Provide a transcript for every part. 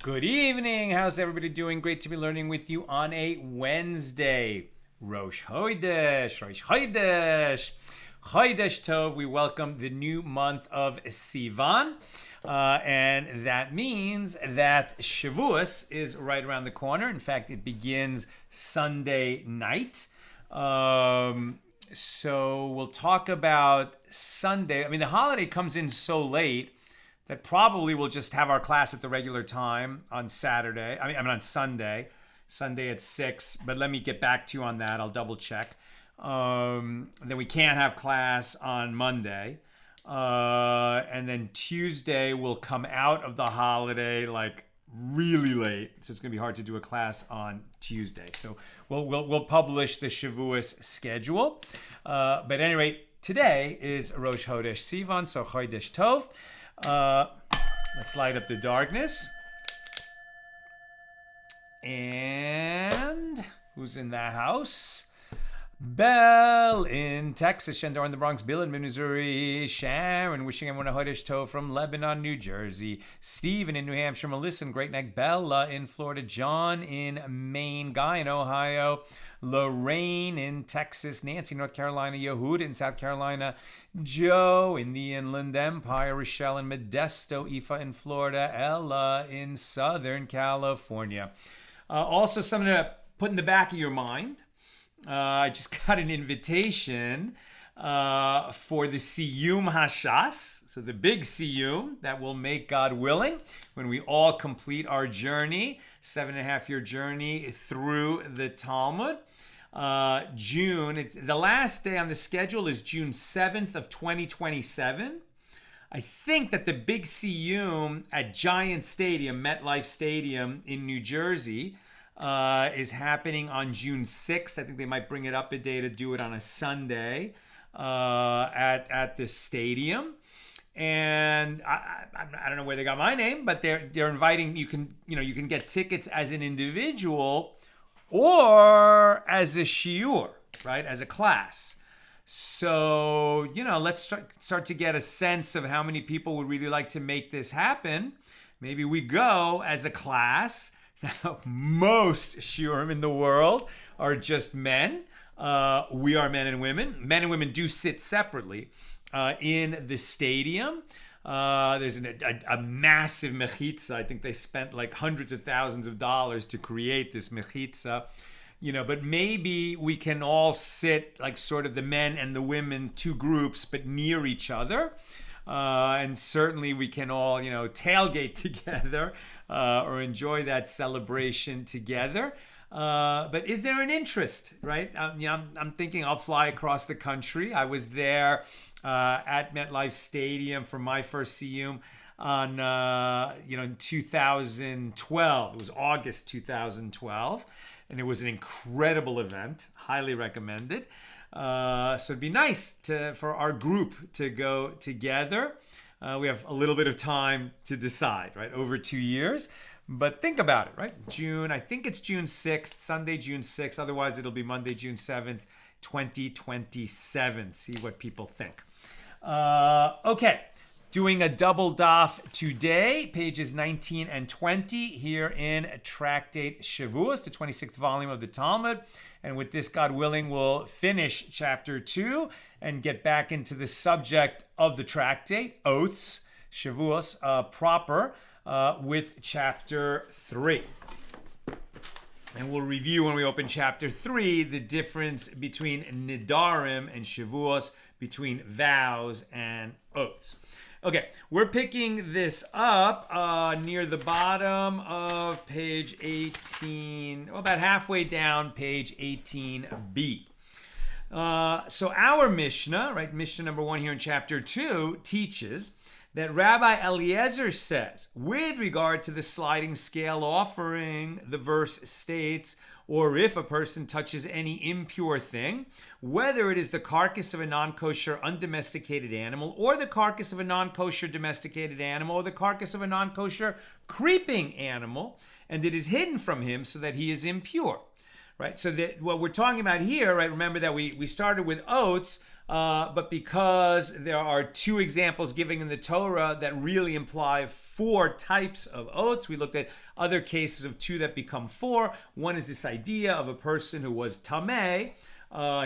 Good evening. How's everybody doing? Great to be learning with you on a Wednesday. Rosh Chodesh, Rosh Chodesh, Chodesh Tov. We welcome the new month of Sivan. And that means that Shevuos is right around the corner. In fact, it begins Sunday night. So we'll talk about Sunday. I mean, the holiday comes in so late that probably we'll just have our class at the regular time on Saturday. I mean on Sunday. Sunday at 6. But let me get back to you on that. I'll double check. Then we can't have class on Monday. And then Tuesday will come out of the holiday like really late. So it's going to be hard to do a class on Tuesday. So we'll publish the Shevuos schedule. But at any rate, today is Rosh Chodesh Sivan, so Chodesh Tov. Let's light up the darkness. And who's in the house? Belle in Texas, Shendor in the Bronx, Bill in Missouri, Sharon wishing everyone a Chodesh Tov from Lebanon, New Jersey, Stephen in New Hampshire, Melissa in Great Neck, Bella in Florida, John in Maine, Guy in Ohio, Lorraine in Texas, Nancy in North Carolina, Yehuda in South Carolina, Joe in the Inland Empire, Rochelle in Modesto, Aoife in Florida, Ella in Southern California. Also something to put in the back of your mind. I just got an invitation for the Siyum Hashas, so the big Siyum that will make, God willing, when we all complete our journey, 7.5-year journey through the Talmud. The last day on the schedule is June 7th of 2027. I think that the big Siyum at Giant Stadium, MetLife Stadium in New Jersey, is happening on June 6th. I think they might bring it up a day to do it on a Sunday at the stadium. And I don't know where they got my name, but they're inviting. You can get tickets as an individual or as a shiur, right? As a class. So let's start to get a sense of how many people would really like to make this happen. Maybe we go as a class. Now, most shiurim in the world are just men. We are men and women. Men and women do sit separately in the stadium. There's a massive mechitza. I think they spent like hundreds of thousands of dollars to create this mechitza. But maybe we can all sit like sort of the men and the women, two groups, but near each other. And certainly we can all, tailgate together or enjoy that celebration together. But is there an interest, right? I'm thinking I'll fly across the country. I was there at MetLife Stadium for my first Siyum on, in 2012. It was August 2012. And it was an incredible event. Highly recommended. So it'd be nice for our group to go together. We have a little bit of time to decide, right? Over 2 years. But think about it, right? I think it's June 6th, Sunday, June 6th. Otherwise, it'll be Monday, June 7th, 2027. See what people think. Okay. Doing a double daf today, pages 19 and 20 here in Tractate Shevuos, the 26th volume of the Talmud. And with this, God willing, we'll finish chapter 2 and get back into the subject of the tractate, oaths, Shevuos proper, with chapter 3. And we'll review when we open chapter 3 the difference between Nidarim and Shevuos, between vows and oaths. Okay, we're picking this up near the bottom of page 18, about halfway down page 18b. So our Mishnah, right, Mishnah number 1 here in chapter 2, teaches that Rabbi Eliezer says, with regard to the sliding scale offering, the verse states, or if a person touches any impure thing, whether it is the carcass of a non-kosher undomesticated animal, or the carcass of a non-kosher domesticated animal, or the carcass of a non-kosher creeping animal, and it is hidden from him so that he is impure. Right, so that what we're talking about here, right? Remember that we started with oats, but because there are 2 examples given in the Torah that really imply 4 types of oats, we looked at other cases of 2 that become 4. One is this idea of a person who was tamei.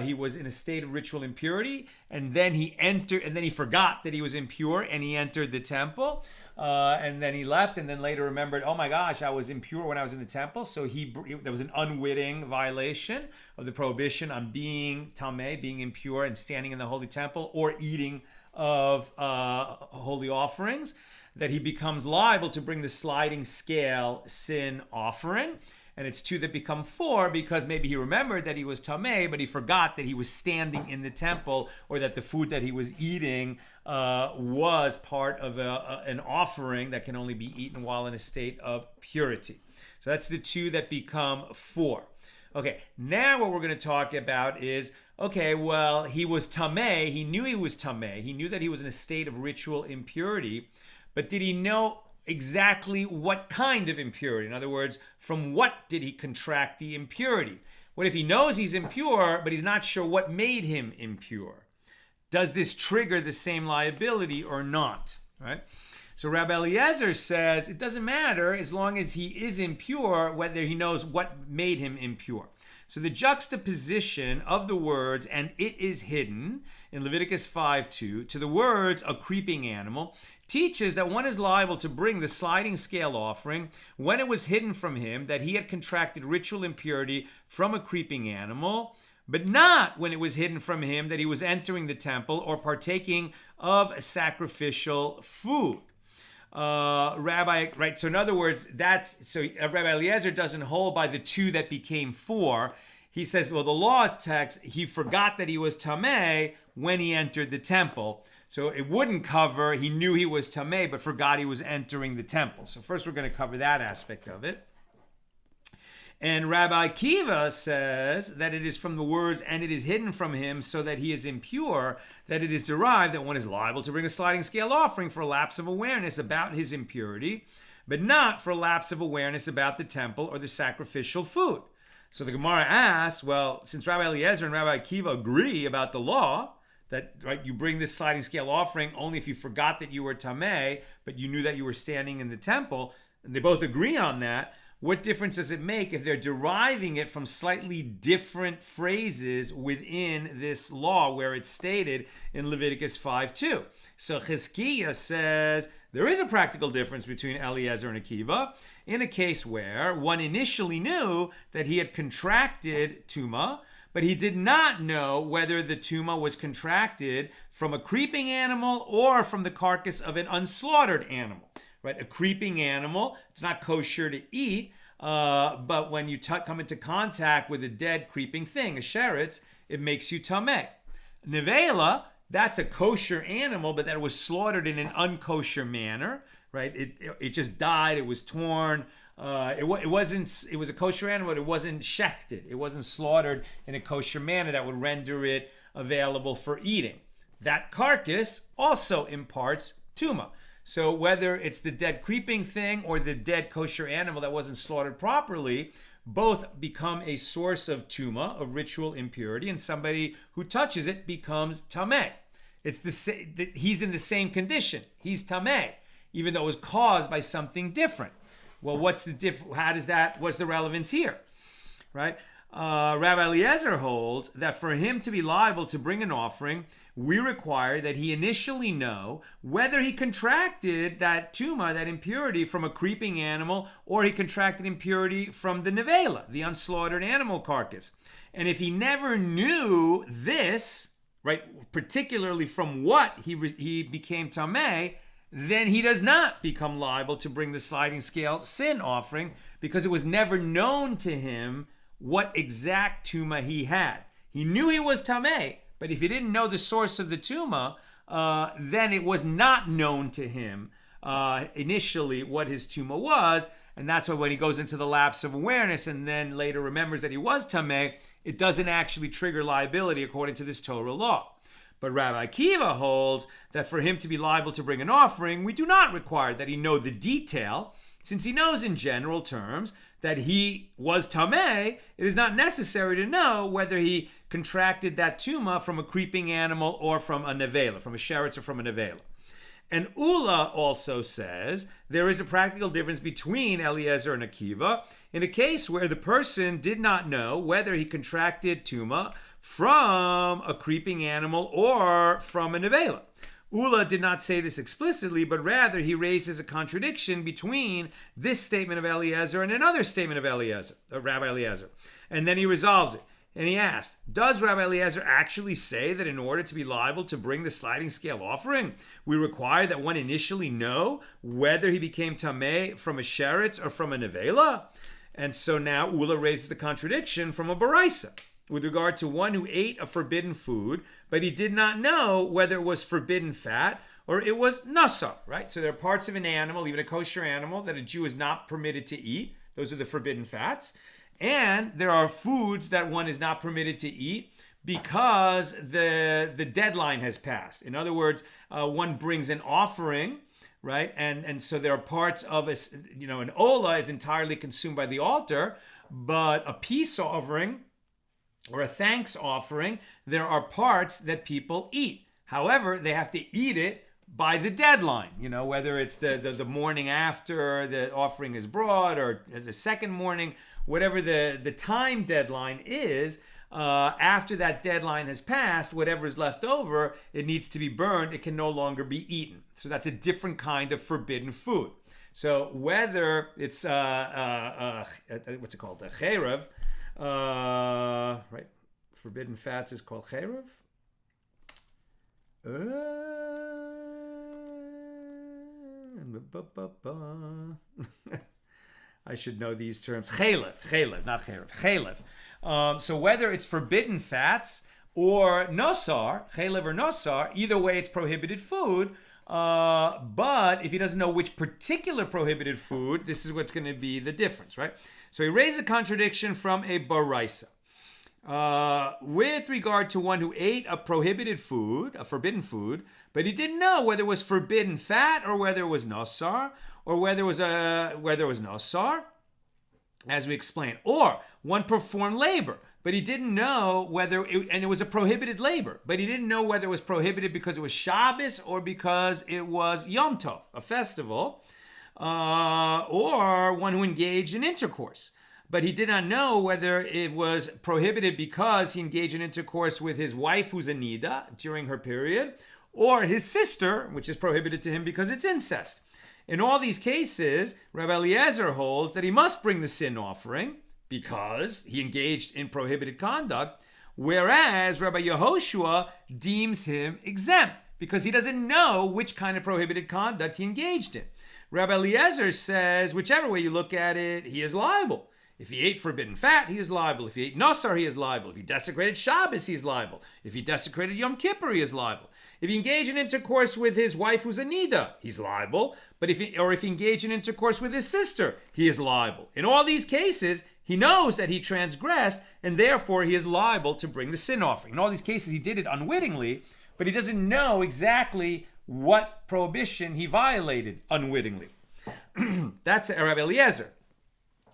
He was in a state of ritual impurity, and then he forgot that he was impure, and he entered the temple. And then he left, and then later remembered, oh my gosh, I was impure when I was in the temple. So there was an unwitting violation of the prohibition on being tamei, being impure, and standing in the holy temple or eating of holy offerings, that he becomes liable to bring the sliding scale sin offering. And it's 2 that become 4 because maybe he remembered that he was tamei, but he forgot that he was standing in the temple, or that the food that he was eating was part of an offering that can only be eaten while in a state of purity. So that's the 2 that become 4. Okay, now what we're going to talk about is, okay, well, he was tamei. He knew he was tamei. He knew that he was in a state of ritual impurity, but did he know exactly what kind of impurity? In other words, from what did he contract the impurity? What if he knows he's impure, but he's not sure what made him impure? Does this trigger the same liability or not? Right? So Rabbi Eliezer says it doesn't matter as long as he is impure, whether he knows what made him impure. So the juxtaposition of the words, and it is hidden, in Leviticus 5:2, to the words, a creeping animal, teaches that one is liable to bring the sliding scale offering when it was hidden from him that he had contracted ritual impurity from a creeping animal, but not when it was hidden from him that he was entering the temple or partaking of sacrificial food. Right? So in other words, Rabbi Eliezer doesn't hold by the 2 that became 4. He says, well, the law text, he forgot that he was tamei when he entered the temple. So it wouldn't cover, he knew he was tamei, but forgot he was entering the temple. So first we're going to cover that aspect of it. And Rabbi Akiva says that it is from the words, and it is hidden from him so that he is impure, that it is derived that one is liable to bring a sliding scale offering for a lapse of awareness about his impurity, but not for a lapse of awareness about the temple or the sacrificial food. So the Gemara asks, well, since Rabbi Eliezer and Rabbi Akiva agree about the law, that right, you bring this sliding scale offering only if you forgot that you were tamei, but you knew that you were standing in the temple, and they both agree on that, what difference does it make if they're deriving it from slightly different phrases within this law where it's stated in Leviticus 5:2? So Chizkiah says there is a practical difference between Eliezer and Akiva in a case where one initially knew that he had contracted tumah, but he did not know whether the tumah was contracted from a creeping animal or from the carcass of an unslaughtered animal. Right, a creeping animal, it's not kosher to eat, but when you come into contact with a dead creeping thing, a sheretz, it makes you tamei. Nevela, that's a kosher animal, but that was slaughtered in an unkosher manner. Right, it just died. It was torn. It was a kosher animal, but it wasn't shechted. It wasn't slaughtered in a kosher manner that would render it available for eating. That carcass also imparts tumah. So whether it's the dead creeping thing or the dead kosher animal that wasn't slaughtered properly, both become a source of tumah, of ritual impurity, and somebody who touches it becomes tamei. He's in the same condition. He's tamei, even though it was caused by something different. Well, what's the relevance here? Right? Rabbi Eliezer holds that for him to be liable to bring an offering, we require that he initially know whether he contracted that tumah, that impurity, from a creeping animal, or he contracted impurity from the nevela, the unslaughtered animal carcass. And if he never knew this, right, particularly from what he became tamei, then he does not become liable to bring the sliding scale sin offering, because it was never known to him what exact tumah he had. He knew he was tamei, but if he didn't know the source of the tumah, then it was not known to him initially what his tumah was, and that's why when he goes into the lapse of awareness and then later remembers that he was tamei, it doesn't actually trigger liability according to this Torah law. But Rabbi Akiva holds that for him to be liable to bring an offering, we do not require that he know the detail. Since he knows in general terms that he was tamei, it is not necessary to know whether he contracted that tumah from a creeping animal or from a nevela, from a sheretz or from a nevela. And Ula also says there is a practical difference between Eliezer and Akiva in a case where the person did not know whether he contracted tumah from a creeping animal or from a nevela. Ula did not say this explicitly, but rather he raises a contradiction between this statement of Eliezer and another statement of Rabbi Eliezer. And then he resolves it. And he asked, does Rabbi Eliezer actually say that in order to be liable to bring the sliding scale offering, we require that one initially know whether he became tamei from a sheretz or from a nevela? And so now Ula raises the contradiction from a baraisa with regard to one who ate a forbidden food, but he did not know whether it was forbidden fat or it was nasa, right? So there are parts of an animal, even a kosher animal, that a Jew is not permitted to eat. Those are the forbidden fats. And there are foods that one is not permitted to eat because the deadline has passed. In other words, one brings an offering, right? And so there are parts of an ola is entirely consumed by the altar, but a peace offering or a thanks offering, there are parts that people eat. However, they have to eat it by the deadline, whether it's the morning after the offering is brought or the second morning, whatever the time deadline is, after that deadline has passed, whatever is left over, it needs to be burned. It can no longer be eaten. So that's a different kind of forbidden food. So whether it's, what's it called, a cherev, right? Forbidden fats is called cherev. I should know these terms. Chalev, not cherev. Chalev. So whether it's forbidden fats or nosar, chalev or nosar, either way it's prohibited food. But if he doesn't know which particular prohibited food, this is what's going to be the difference, right? So he raised a contradiction from a baraisa. With regard to one who ate a prohibited food, a forbidden food, but he didn't know whether it was forbidden fat or whether it was nosar, or whether it was nosar, as we explained. Or one performed labor, but he didn't know whether and it was a prohibited labor, but he didn't know whether it was prohibited because it was Shabbos or because it was Yom Tov, a festival, or one who engaged in intercourse. But he did not know whether it was prohibited because he engaged in intercourse with his wife, who's a nida, during her period, or his sister, which is prohibited to him because it's incest. In all these cases, Rabbi Eliezer holds that he must bring the sin offering because he engaged in prohibited conduct, whereas Rabbi Yehoshua deems him exempt because he doesn't know which kind of prohibited conduct he engaged in. Rabbi Eliezer says, whichever way you look at it, he is liable. If he ate forbidden fat, he is liable. If he ate nosar, he is liable. If he desecrated Shabbos, he is liable. If he desecrated Yom Kippur, he is liable. If he engaged in intercourse with his wife, who's a nida, he's liable. But if he engaged in intercourse with his sister, he is liable. In all these cases, he knows that he transgressed, and therefore he is liable to bring the sin offering. In all these cases, he did it unwittingly, but he doesn't know exactly what prohibition he violated unwittingly. That's Rabbi Eliezer.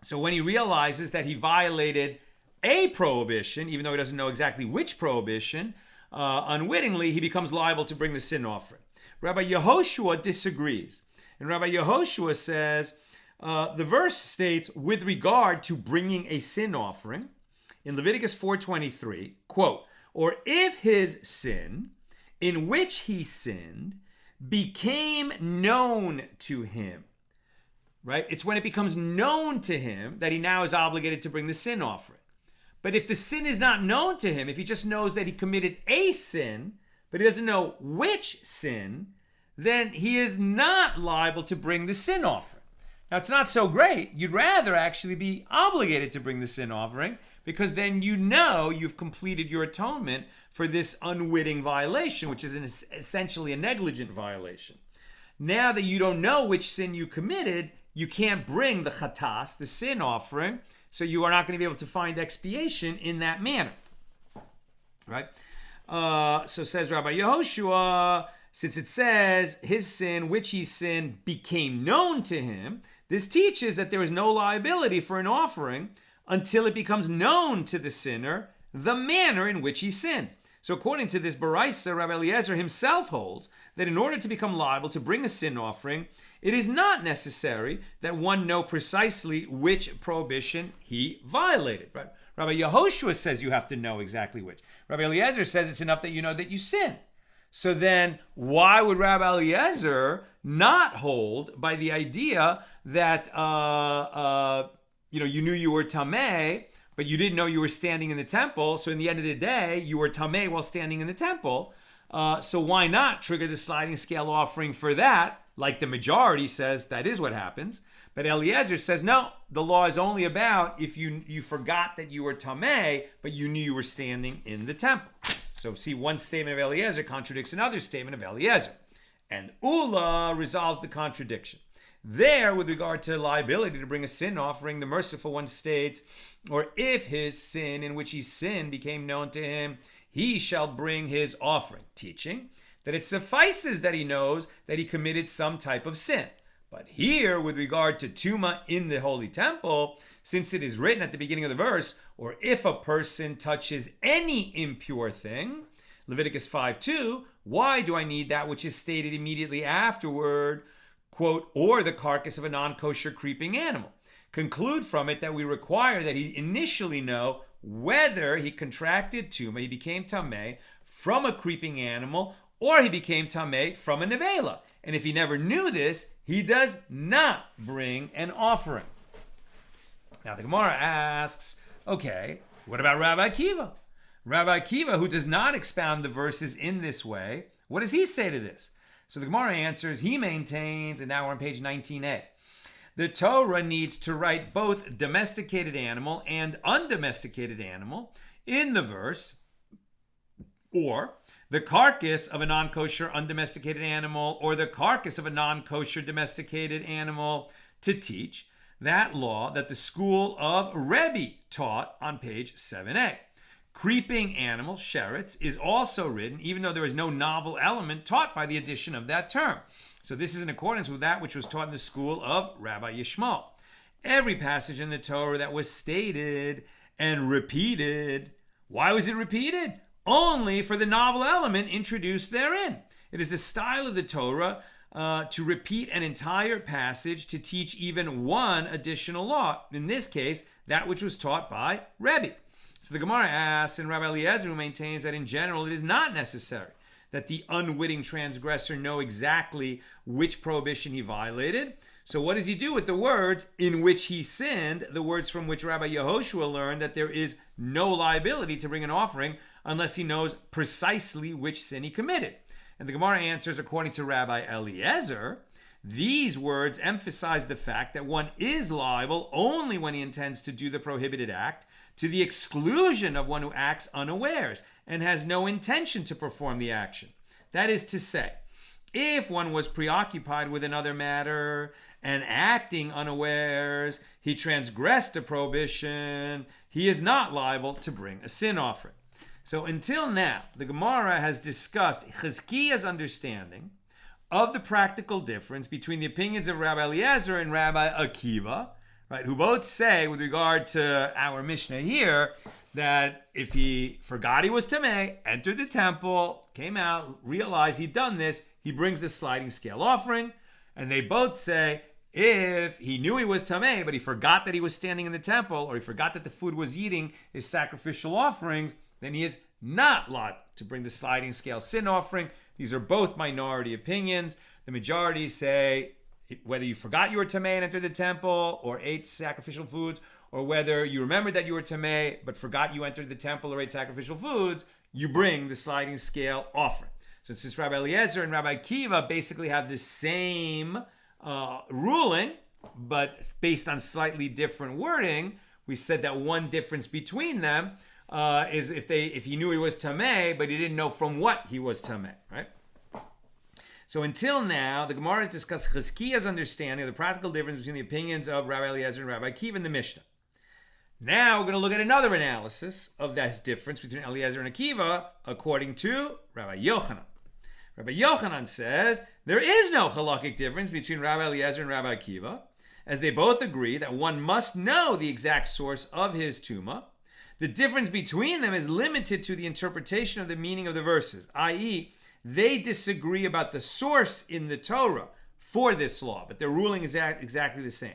So when he realizes that he violated a prohibition, even though he doesn't know exactly which prohibition, unwittingly, he becomes liable to bring the sin offering. Rabbi Yehoshua disagrees. And Rabbi Yehoshua says, the verse states, with regard to bringing a sin offering, in Leviticus 4:23, quote, or if his sin, in which he sinned, became known to him. Right? It's when it becomes known to him that he now is obligated to bring the sin offering. But if the sin is not known to him, if he just knows that he committed a sin, but he doesn't know which sin, then he is not liable to bring the sin offering. Now, it's not so great. You'd rather actually be obligated to bring the sin offering because then you know you've completed your atonement for this unwitting violation, which is essentially a negligent violation. Now that you don't know which sin you committed, you can't bring the chatas, the sin offering, so you are not going to be able to find expiation in that manner. Right? So says Rabbi Yehoshua, since it says his sin, which he sinned, became known to him, this teaches that there is no liability for an offering until it becomes known to the sinner the manner in which he sinned. So according to this Baraisa, Rabbi Eliezer himself holds that in order to become liable to bring a sin offering, it is not necessary that one know precisely which prohibition he violated. Right? Rabbi Yehoshua says you have to know exactly which. Rabbi Eliezer says it's enough that you know that you sinned. So then why would Rabbi Eliezer not hold by the idea that you knew you were tamei, but you didn't know you were standing in the temple, so in the end of the day, you were tamei while standing in the temple. So why not trigger the sliding scale offering for that? Like the majority says, that is what happens. But Eliezer says, no, the law is only about if you forgot that you were tamei, but you knew you were standing in the temple. So see, one statement of Eliezer contradicts another statement of Eliezer. And Ula resolves the contradiction. There, with regard to liability to bring a sin offering, the merciful one states, or if his sin in which he sinned became known to him, he shall bring his offering, teaching that it suffices that he knows that he committed some type of sin. But here, with regard to tumah in the holy temple, since it is written at the beginning of the verse, or if a person touches any impure thing, Leviticus 5:2, why do I need that which is stated immediately afterward, quote, or the carcass of a non-kosher creeping animal? Conclude from it that we require that he initially know whether he contracted tumah, he became tamei, from a creeping animal, or he became tamei from a nevela. And if he never knew this, he does not bring an offering. Now the Gemara asks, okay, what about Rabbi Akiva? Rabbi Akiva, who does not expound the verses in this way, what does he say to this? So the Gemara answers, he maintains, and now we're on page 19a, the Torah needs to write both domesticated animal and undomesticated animal in the verse, or the carcass of a non-kosher undomesticated animal, or the carcass of a non-kosher domesticated animal, to teach that law that the school of Rebbe taught on page 7a. Creeping animal, sheretz, is also written, even though there is no novel element taught by the addition of that term. So this is in accordance with that which was taught in the school of Rabbi Yishmael. Every passage in the Torah that was stated and repeated, why was it repeated? Only for the novel element introduced therein. It is the style of the Torah to repeat an entire passage to teach even one additional law. In this case, that which was taught by Rebbe. So the Gemara asks, and Rabbi Eliezer maintains that in general it is not necessary that the unwitting transgressor know exactly which prohibition he violated. So what does he do with the words in which he sinned, the words from which Rabbi Yehoshua learned that there is no liability to bring an offering unless he knows precisely which sin he committed? And the Gemara answers, according to Rabbi Eliezer, these words emphasize the fact that one is liable only when he intends to do the prohibited act, to the exclusion of one who acts unawares and has no intention to perform the action. That is to say, if one was preoccupied with another matter and acting unawares, he transgressed a prohibition, he is not liable to bring a sin offering. So until now, the Gemara has discussed Chizkiya's understanding of the practical difference between the opinions of Rabbi Eliezer and Rabbi Akiva, right, who both say, with regard to our Mishnah here, that if he forgot he was tamei, entered the temple, came out, realized he'd done this, he brings the sliding scale offering. And they both say, if he knew he was tamei, but he forgot that he was standing in the temple, or he forgot that the food was eating his sacrificial offerings, then he is not liable to bring the sliding scale sin offering. These are both minority opinions. The majority say, whether you forgot you were tamei and entered the temple, or ate sacrificial foods, or whether you remembered that you were tamei but forgot you entered the temple or ate sacrificial foods, you bring the sliding scale offering. So since Rabbi Eliezer and Rabbi Akiva basically have the same ruling, but based on slightly different wording, we said that one difference between them is if he knew he was tamei, but he didn't know from what he was tamei, right? So until now, the Gemara has discussed Chizkiya's understanding of the practical difference between the opinions of Rabbi Eliezer and Rabbi Akiva in the Mishnah. Now we're going to look at another analysis of that difference between Eliezer and Akiva according to Rabbi Yochanan. Rabbi Yochanan says there is no halakhic difference between Rabbi Eliezer and Rabbi Akiva, as they both agree that one must know the exact source of his tumah. The difference between them is limited to the interpretation of the meaning of the verses, i.e., they disagree about the source in the Torah for this law, but their ruling is exactly the same.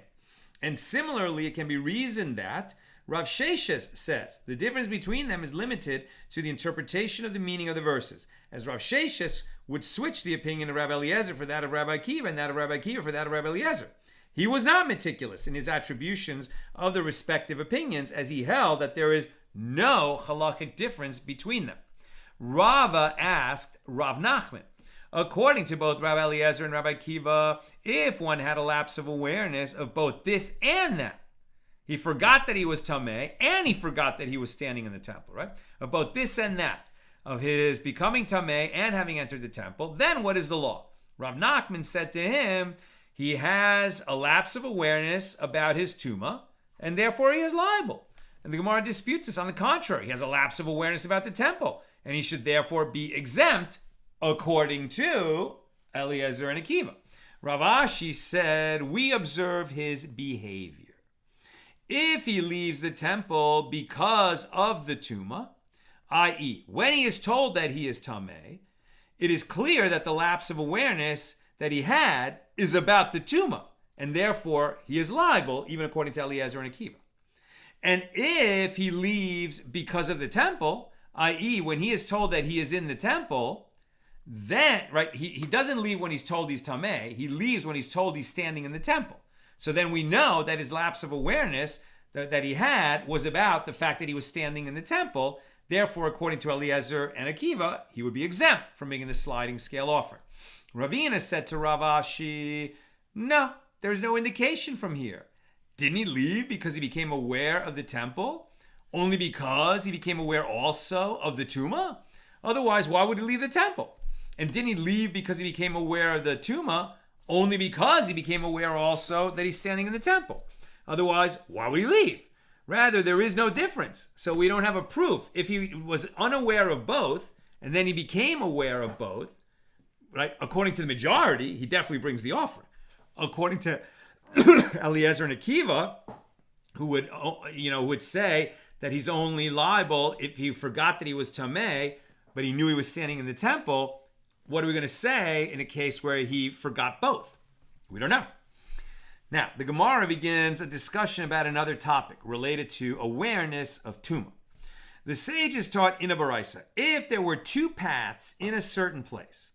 And similarly, it can be reasoned that Rav Sheshes says the difference between them is limited to the interpretation of the meaning of the verses, as Rav Sheshes would switch the opinion of Rabbi Eliezer for that of Rabbi Akiva and that of Rabbi Akiva for that of Rabbi Eliezer. He was not meticulous in his attributions of the respective opinions, as he held that there is no halakhic difference between them. Rava asked Rav Nachman, according to both Rabbi Eliezer and Rabbi Akiva, if one had a lapse of awareness of both this and that, he forgot that he was tamei and he forgot that he was standing in the temple, right? Of both this and that, of his becoming tamei and having entered the temple, then what is the law? Rav Nachman said to him, he has a lapse of awareness about his tumah, and therefore he is liable. And the Gemara disputes this. On the contrary, he has a lapse of awareness about the temple, and he should therefore be exempt according to Eliezer and Akiva. Rav Ashi said, we observe his behavior. If he leaves the temple because of the tumah, i.e., when he is told that he is tamei, it is clear that the lapse of awareness that he had is about the tumah, and therefore he is liable, even according to Eliezer and Akiva. And if he leaves because of the temple, i.e., when he is told that he is in the temple, then, right, he doesn't leave when he's told he's tamei, he leaves when he's told he's standing in the temple. So then we know that his lapse of awareness that he had was about the fact that he was standing in the temple. Therefore, according to Eliezer and Akiva, he would be exempt from making the sliding scale offering. Ravina said to Rav Ashi, no, there's no indication from here. Didn't he leave because he became aware of the temple? Only because he became aware also of the tumah? Otherwise, why would he leave the temple? And didn't he leave because he became aware of the tumah? Only because he became aware also that he's standing in the temple. Otherwise, why would he leave? Rather, there is no difference. So we don't have a proof. If he was unaware of both, and then he became aware of both, right? According to the majority, he definitely brings the offering. According to Eliezer and Akiva, who would say that he's only liable if he forgot that he was tamei, but he knew he was standing in the temple. What are we going to say in a case where he forgot both? We don't know. Now, the Gemara begins a discussion about another topic related to awareness of tumah. The sages taught in a baraisa, if there were two paths in a certain place,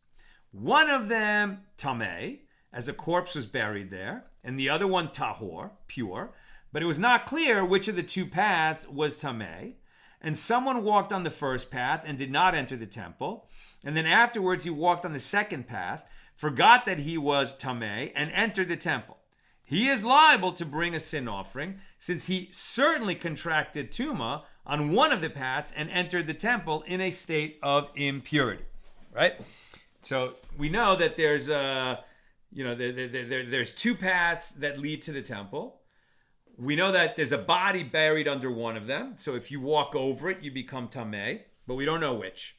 one of them tamei, as a corpse was buried there, and the other one tahor, pure, but it was not clear which of the two paths was tamei, and someone walked on the first path and did not enter the temple, and then afterwards he walked on the second path, forgot that he was tamei, and entered the temple. He is liable to bring a sin offering, since he certainly contracted tumah on one of the paths and entered the temple in a state of impurity. Right? So we know that there's there's two paths that lead to the temple. We know that there's a body buried under one of them. So if you walk over it, you become tamei, but we don't know which.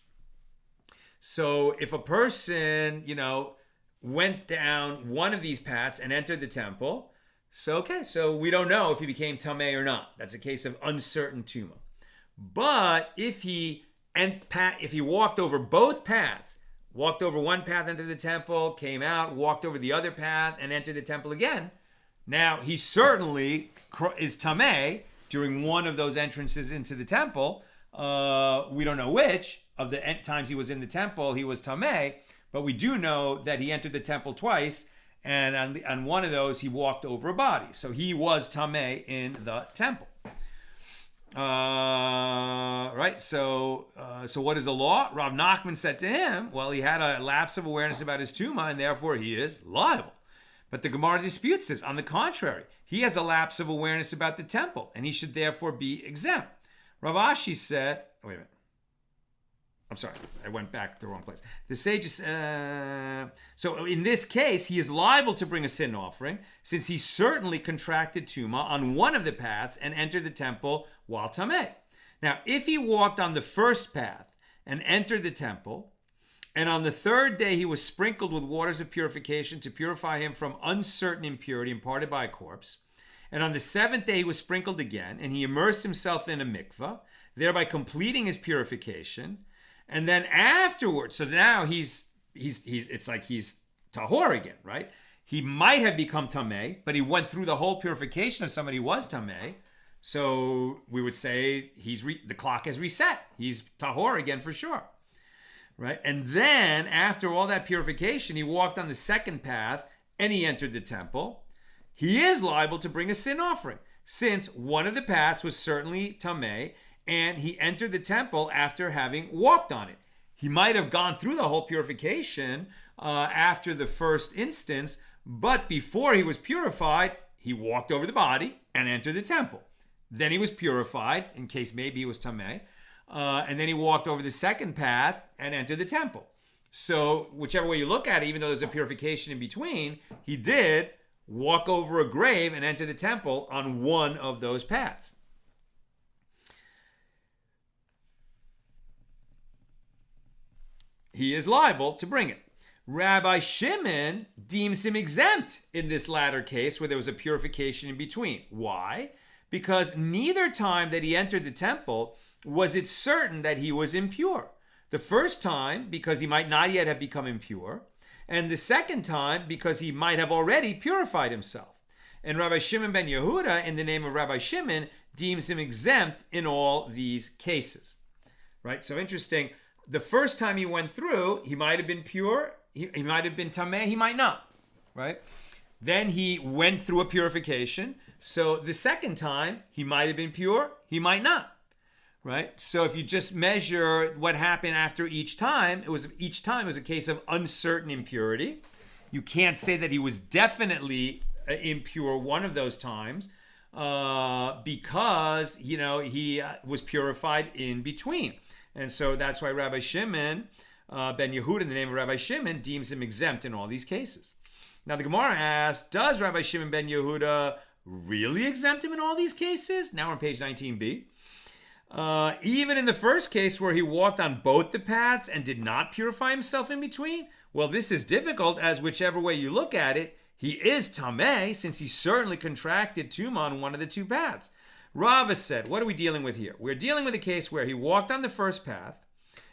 So if a person, went down one of these paths and entered the temple, so we don't know if he became tamei or not. That's a case of uncertain tumah. But if he walked over both paths, walked over one path, entered the temple, came out, walked over the other path, and entered the temple again, now he certainly is tamei during one of those entrances into the temple. We don't know which of the times he was in the temple he was tamei, but we do know that he entered the temple twice, and on one of those he walked over a body. So he was tamei in the temple. Right? So what is the law? Rav Nachman said to him, well, he had a lapse of awareness about his tumah, and therefore he is liable. But the Gemara disputes this. On the contrary, he has a lapse of awareness about the temple, and he should therefore be exempt. Rav Ashi said, wait a minute. I'm sorry, I went back to the wrong place. The sages, so in this case, he is liable to bring a sin offering, since he certainly contracted tumah on one of the paths and entered the temple while tamei. Now, if he walked on the first path and entered the temple, and on the third day he was sprinkled with waters of purification to purify him from uncertain impurity imparted by a corpse, and on the seventh day he was sprinkled again, and he immersed himself in a mikvah, thereby completing his purification. And then afterwards, so now he's it's like he's tahor again, right? He might have become tamei, but he went through the whole purification of somebody who was tamei. So we would say the clock has reset. He's tahor again for sure, right? And then after all that purification, he walked on the second path and he entered the temple. He is liable to bring a sin offering, since one of the paths was certainly tamei, and he entered the temple after having walked on it. He might have gone through the whole purification after the first instance, but before he was purified, he walked over the body and entered the temple. Then he was purified, in case maybe he was tamei, and then he walked over the second path and entered the temple. So whichever way you look at it, even though there's a purification in between, he did walk over a grave and enter the temple on one of those paths. He is liable to bring it. Rabbi Shimon deems him exempt in this latter case where there was a purification in between. Why? Because neither time that he entered the temple was it certain that he was impure. The first time, because he might not yet have become impure, and the second time, because he might have already purified himself. And Rabbi Shimon ben Yehuda, in the name of Rabbi Shimon, deems him exempt in all these cases. Right? So interesting. The first time he went through, he might have been pure, he might have been tamei, he might not, right? Then he went through a purification. So the second time, he might have been pure, he might not, right? So if you just measure what happened after each time it was a case of uncertain impurity. You can't say that he was definitely impure one of those times because, he was purified in between. And so that's why Rabbi Shimon ben Yehuda, in the name of Rabbi Shimon, deems him exempt in all these cases. Now the Gemara asks, does Rabbi Shimon ben Yehuda really exempt him in all these cases? Now we're on page 19b. Even in the first case where he walked on both the paths and did not purify himself in between? Well, this is difficult, as whichever way you look at it, he is tamei, since he certainly contracted tumah on one of the two paths. Rava said, what are we dealing with here? We're dealing with a case where he walked on the first path,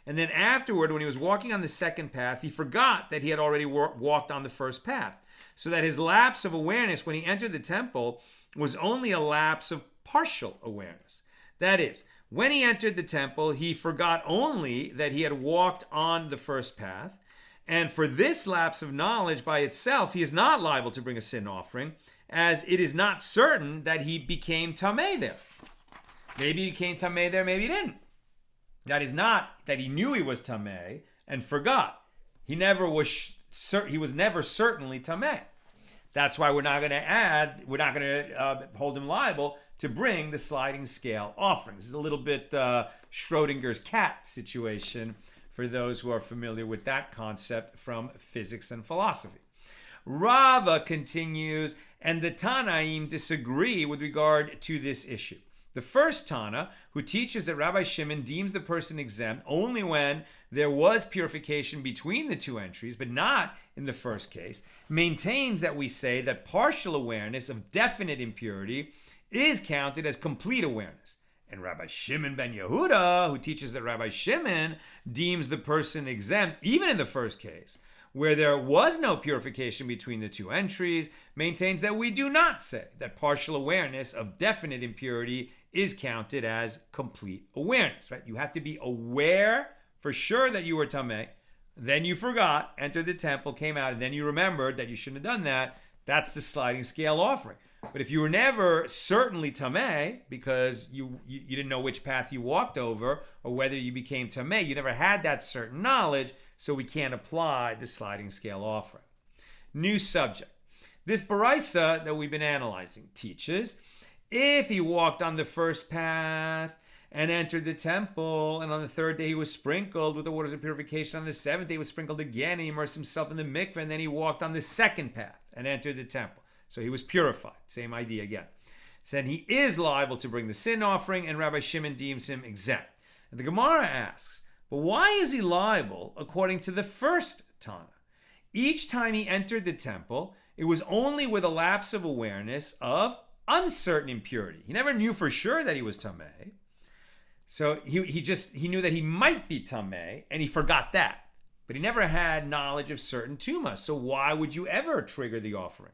and then afterward, when he was walking on the second path, he forgot that he had already walked on the first path. So that his lapse of awareness when he entered the temple was only a lapse of partial awareness. That is, when he entered the temple, he forgot only that he had walked on the first path, and for this lapse of knowledge by itself, he is not liable to bring a sin offering, as it is not certain that he became tamei there. Maybe he became tamei there, maybe he didn't. That is not that he knew he was tamei and forgot. He was never certainly tamei. That's why we're not going to hold him liable to bring the sliding scale offering. This is a little bit Schrodinger's cat situation for those who are familiar with that concept from physics and philosophy. Rava continues, and the Tanaim disagree with regard to this issue. The first Tana, who teaches that Rabbi Shimon deems the person exempt only when there was purification between the two entries, but not in the first case, maintains that we say that partial awareness of definite impurity is counted as complete awareness. And Rabbi Shimon ben Yehuda, who teaches that Rabbi Shimon deems the person exempt even in the first case, where there was no purification between the two entries, maintains that we do not say that partial awareness of definite impurity is counted as complete awareness, right? You have to be aware for sure that you were tamei, then you forgot, entered the temple, came out, and then you remembered that you shouldn't have done that. That's the sliding scale offering. But if you were never certainly tamei, because you didn't know which path you walked over, or whether you became tamei, you never had that certain knowledge, so we can't apply the sliding scale offering. New subject. This Baraisa that we've been analyzing teaches, if he walked on the first path and entered the temple, and on the third day he was sprinkled with the waters of purification, on the seventh day he was sprinkled again, and he immersed himself in the mikveh, and then he walked on the second path and entered the temple. So he was purified. Same idea again. Said he is liable to bring the sin offering, and Rabbi Shimon deems him exempt. And the Gemara asks, but why is he liable according to the first Tana? Each time he entered the temple, it was only with a lapse of awareness of uncertain impurity. He never knew for sure that he was tamei. So he knew that he might be tamei, and he forgot that. But he never had knowledge of certain tumah. So why would you ever trigger the offering?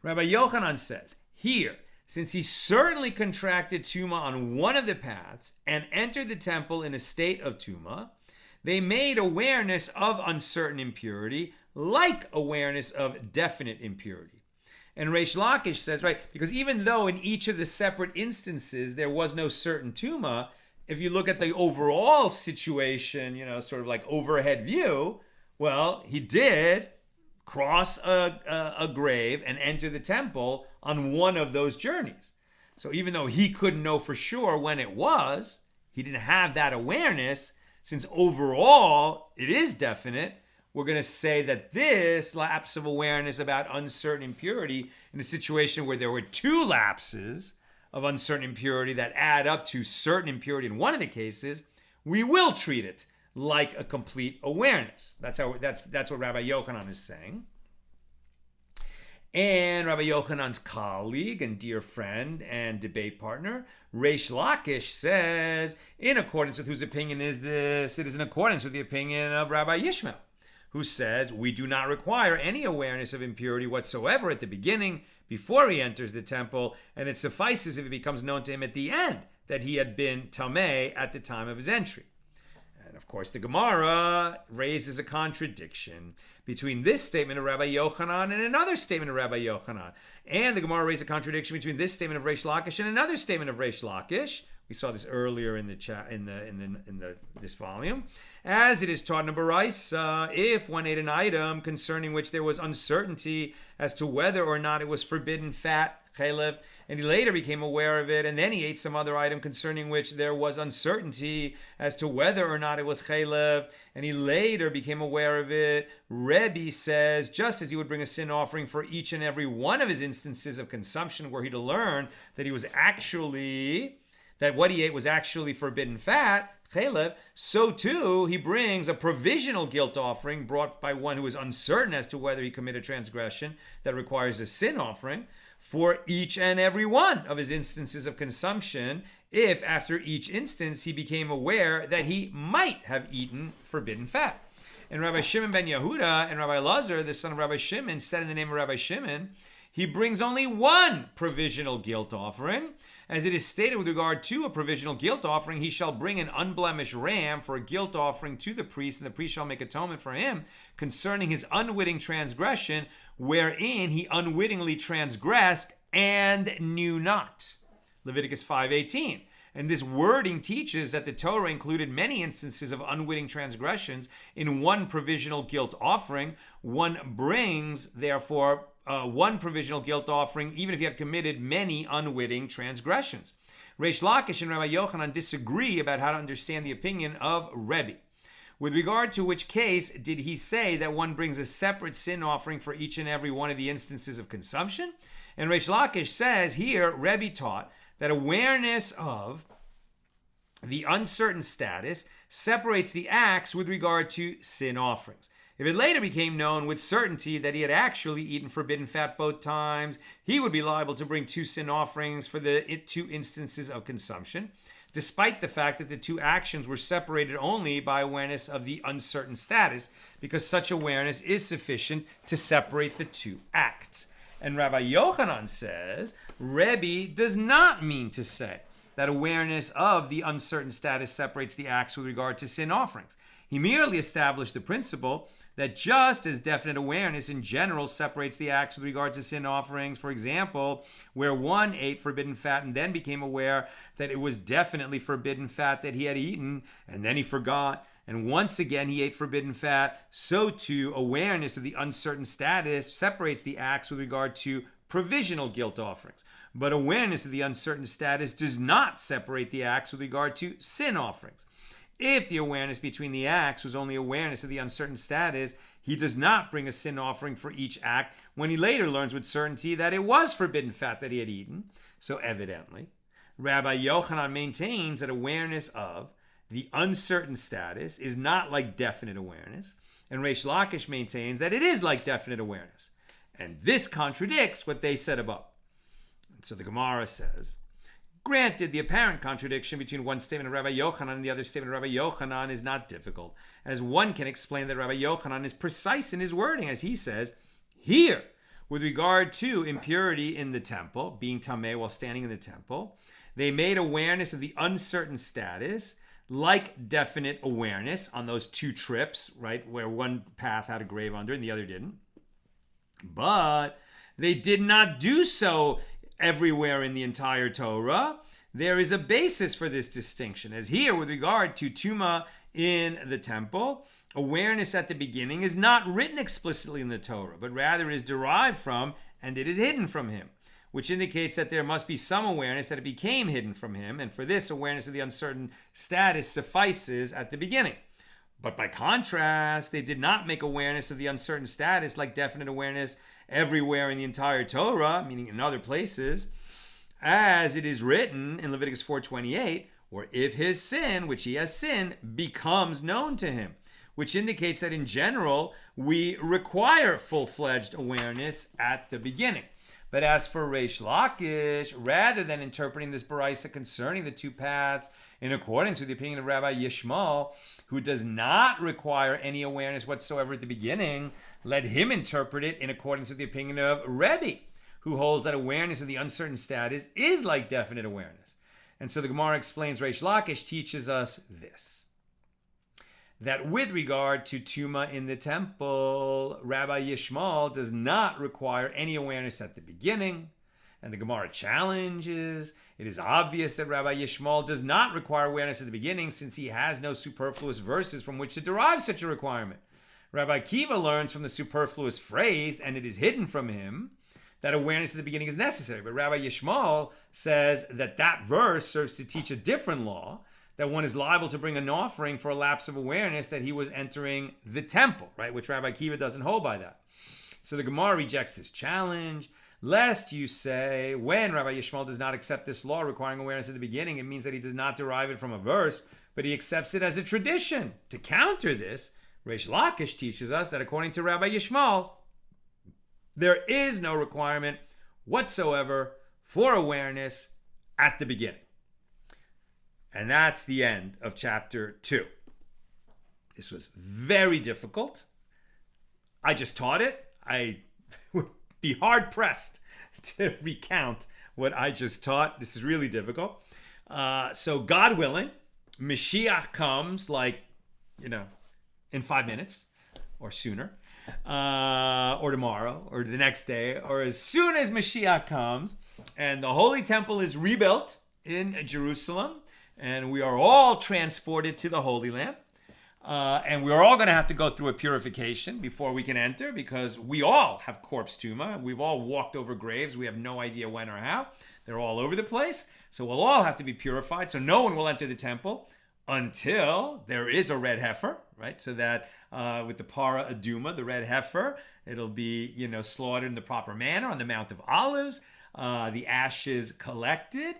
Rabbi Yochanan says, here, since he certainly contracted tumah on one of the paths and entered the temple in a state of tumah, they made awareness of uncertain impurity like awareness of definite impurity. And Reish Lakish says, right, because even though in each of the separate instances there was no certain tumah, if you look at the overall situation, sort of like overhead view, well, he did cross a grave and enter the temple on one of those journeys. So even though he couldn't know for sure when it was, he didn't have that awareness. Since overall it is definite, we're going to say that this lapse of awareness about uncertain impurity in a situation where there were two lapses of uncertain impurity that add up to certain impurity in one of the cases, we will treat it like a complete awareness. That's what Rabbi Yochanan is saying. And Rabbi Yochanan's colleague and dear friend and debate partner, Reish Lakish, says, in accordance with whose opinion is this? It is in accordance with the opinion of Rabbi Yishmael, who says, we do not require any awareness of impurity whatsoever at the beginning, before he enters the temple, and it suffices if it becomes known to him at the end that he had been tamei at the time of his entry. And of course, the Gemara raises a contradiction between this statement of Rabbi Yochanan and another statement of Rabbi Yochanan. And the Gemara raises a contradiction between this statement of Reish Lakish and another statement of Reish Lakish. We saw this earlier in the chat in this volume. As it is taught in a Baraisa, if one ate an item concerning which there was uncertainty as to whether or not it was forbidden fat, chelev, and he later became aware of it, and then he ate some other item concerning which there was uncertainty as to whether or not it was chelev, and he later became aware of it, Rebbe says, just as he would bring a sin offering for each and every one of his instances of consumption were he to learn that that what he ate was actually forbidden fat, chelev, so too he brings a provisional guilt offering brought by one who is uncertain as to whether he committed transgression that requires a sin offering for each and every one of his instances of consumption, if after each instance he became aware that he might have eaten forbidden fat. And Rabbi Shimon ben Yehuda and Rabbi Lazar, the son of Rabbi Shimon, said in the name of Rabbi Shimon, he brings only one provisional guilt offering. As it is stated with regard to a provisional guilt offering, he shall bring an unblemished ram for a guilt offering to the priest, and the priest shall make atonement for him concerning his unwitting transgression, wherein he unwittingly transgressed and knew not. Leviticus 5:18. And this wording teaches that the Torah included many instances of unwitting transgressions in one provisional guilt offering. One brings, therefore, one provisional guilt offering, even if he had committed many unwitting transgressions. Reish Lakish and Rabbi Yochanan disagree about how to understand the opinion of Rebbe. With regard to which case did he say that one brings a separate sin offering for each and every one of the instances of consumption? And Reish Lakish says here, Rebbe taught that awareness of the uncertain status separates the acts with regard to sin offerings. If it later became known with certainty that he had actually eaten forbidden fat both times, he would be liable to bring two sin offerings for the two instances of consumption, despite the fact that the two actions were separated only by awareness of the uncertain status, because such awareness is sufficient to separate the two acts. And Rabbi Yochanan says, Rebbe does not mean to say that awareness of the uncertain status separates the acts with regard to sin offerings. He merely established the principle that just as definite awareness in general separates the acts with regard to sin offerings, for example, where one ate forbidden fat and then became aware that it was definitely forbidden fat that he had eaten, and then he forgot, and once again he ate forbidden fat, so too awareness of the uncertain status separates the acts with regard to provisional guilt offerings. But awareness of the uncertain status does not separate the acts with regard to sin offerings. If the awareness between the acts was only awareness of the uncertain status, he does not bring a sin offering for each act when he later learns with certainty that it was forbidden fat that he had eaten. So evidently, Rabbi Yochanan maintains that awareness of the uncertain status is not like definite awareness, and Reish Lakish maintains that it is like definite awareness. And this contradicts what they said above. And so the Gemara says, granted, the apparent contradiction between one statement of Rabbi Yochanan and the other statement of Rabbi Yochanan is not difficult, as one can explain that Rabbi Yochanan is precise in his wording, as he says, here, with regard to impurity in the temple, being tamei while standing in the temple, they made awareness of the uncertain status like definite awareness on those two trips, right, where one path had a grave under and the other didn't. But they did not do so everywhere in the entire Torah. There is a basis for this distinction, as here with regard to tumah in the temple, awareness at the beginning is not written explicitly in the Torah, but rather is derived from and it is hidden from him, which indicates that there must be some awareness that it became hidden from him, and for this awareness of the uncertain status suffices at the beginning. But by contrast, they did not make awareness of the uncertain status like definite awareness everywhere in the entire Torah, meaning in other places, as it is written in Leviticus 4:28, or if his sin, which he has sinned, becomes known to him, which indicates that in general, we require full-fledged awareness at the beginning. But as for Reish Lakish, rather than interpreting this baraisa concerning the two paths in accordance with the opinion of Rabbi Yishmael, who does not require any awareness whatsoever at the beginning, let him interpret it in accordance with the opinion of Rebbe, who holds that awareness of the uncertain status is like definite awareness. And so the Gemara explains Reish Lakish teaches us this, that with regard to tumah in the temple, Rabbi Yishmael does not require any awareness at the beginning. And the Gemara challenges, it is obvious that Rabbi Yishmael does not require awareness at the beginning, since he has no superfluous verses from which to derive such a requirement. Rabbi Kiva learns from the superfluous phrase, and it is hidden from him, that awareness at the beginning is necessary. But Rabbi Yishmael says that that verse serves to teach a different law, that one is liable to bring an offering for a lapse of awareness that he was entering the temple, right? Which Rabbi Kiva doesn't hold by that. So the Gemara rejects this challenge, lest you say, when Rabbi Yishmael does not accept this law requiring awareness at the beginning, it means that he does not derive it from a verse, but he accepts it as a tradition. To counter this, Reish Lakish teaches us that according to Rabbi Yishmael, there is no requirement whatsoever for awareness at the beginning. And that's the end of chapter 2. This was very difficult. I just taught it. I would be hard-pressed to recount what I just taught. This is really difficult. So God willing, Mashiach comes in 5 minutes or sooner, or tomorrow, or the next day, or as soon as Mashiach comes, and the Holy Temple is rebuilt in Jerusalem, and we are all transported to the Holy Land. And we're all going to have to go through a purification before we can enter, because we all have corpse tumah. We've all walked over graves. We have no idea when or how. They're all over the place. So we'll all have to be purified. So no one will enter the temple until there is a red heifer, right? So that with the para aduma, the red heifer, it'll be, slaughtered in the proper manner on the Mount of Olives. The ashes collected,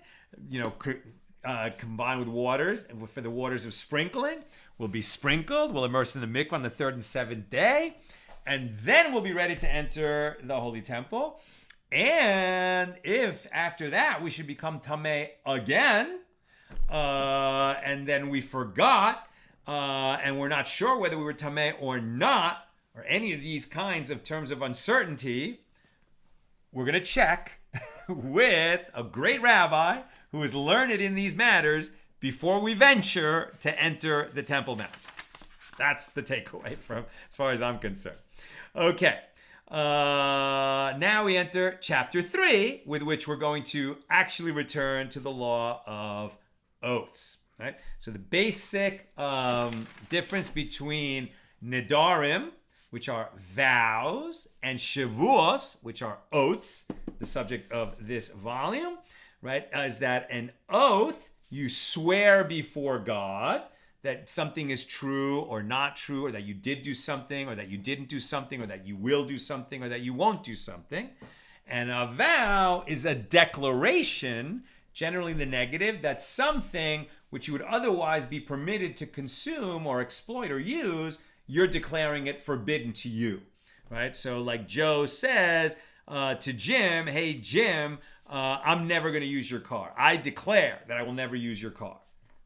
combined with waters, for the waters of sprinkling, will be sprinkled. We'll immerse in the mikvah on the 3rd and 7th day. And then we'll be ready to enter the Holy Temple. And if after that we should become tamei again, and then we forgot, and we're not sure whether we were tamei or not, or any of these kinds of terms of uncertainty, we're going to check with a great rabbi who is learned in these matters before we venture to enter the Temple Mount. That's the takeaway from as far as I'm concerned. Okay. Now we enter chapter 3, with which we're going to actually return to the law of oaths. Right? So the basic difference between nedarim, which are vows, and shevuos, which are oaths, the subject of this volume, right, is that an oath, you swear before God that something is true or not true, or that you did do something, or that you didn't do something, or that you will do something, or that you won't do something. And a vow is a declaration, generally the negative, that something which you would otherwise be permitted to consume or exploit or use, you're declaring it forbidden to you, right? So like Joe says to Jim, hey, Jim, I'm never going to use your car. I declare that I will never use your car.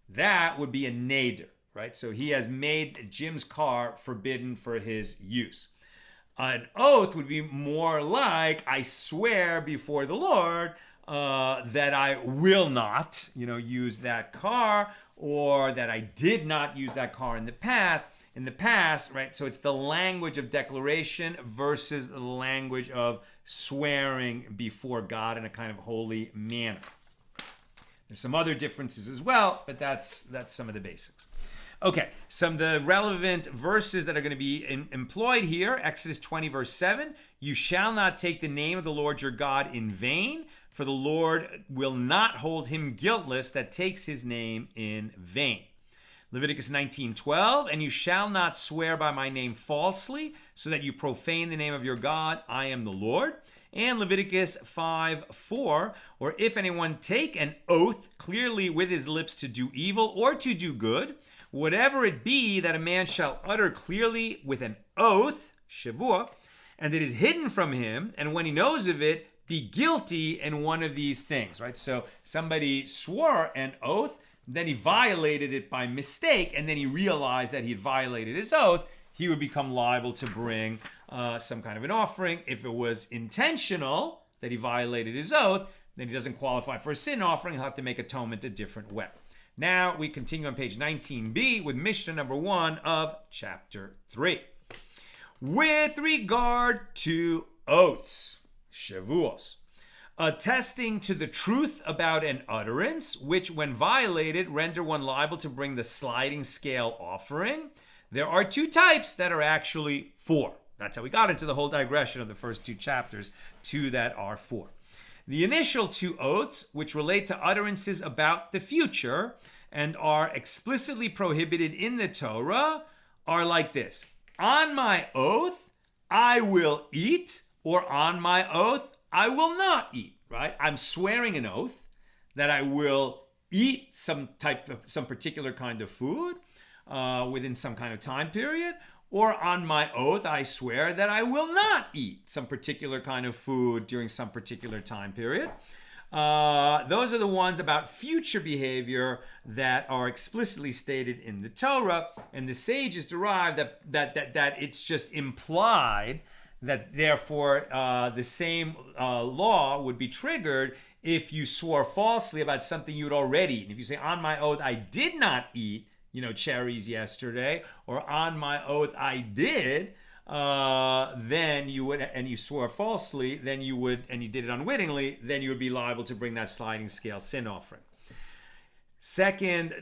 That would be a nader, right? So he has made Jim's car forbidden for his use. An oath would be more like, I swear before the Lord that I will not, use that car, or that I did not use that car in the past, right? So it's the language of declaration versus the language of swearing before God in a kind of holy manner. There's some other differences as well, but that's some of the basics. Okay, some of the relevant verses that are going to be employed here. Exodus 20, verse 7. You shall not take the name of the Lord your God in vain, for the Lord will not hold him guiltless that takes his name in vain. Leviticus 19:12, and you shall not swear by my name falsely, so that you profane the name of your God. I am the Lord. And Leviticus 5:4, or if anyone take an oath clearly with his lips to do evil or to do good, whatever it be that a man shall utter clearly with an oath, Shevuos, and it is hidden from him, and when he knows of it, be guilty in one of these things, right? So somebody swore an oath, then he violated it by mistake, and then he realized that he had violated his oath. He would become liable to bring some kind of an offering. If it was intentional that he violated his oath, then he doesn't qualify for a sin offering. He'll have to make atonement a different way. Now we continue on page 19b with Mishna number 1 of chapter 3. With regard to oaths, Shevuos, attesting to the truth about an utterance, which when violated render one liable to bring the sliding scale offering, there are 2 types that are actually 4. That's how we got into the whole digression of the first 2 chapters, 2 that are 4. The initial 2 oaths, which relate to utterances about the future and are explicitly prohibited in the Torah, are like this. On my oath, I will eat, or on my oath, I will not eat, right? I'm swearing an oath that I will eat some particular kind of food within some kind of time period, or on my oath, I swear that I will not eat some particular kind of food during some particular time period. Those are the ones about future behavior that are explicitly stated in the Torah, and the sages derive that it's just implied that therefore the same law would be triggered if you swore falsely about something you had already eaten. If you say, on my oath, I did not eat cherries yesterday, or on my oath I did, then you would, and you swore falsely, then you would, and you did it unwittingly, then you would be liable to bring that sliding scale sin offering. Second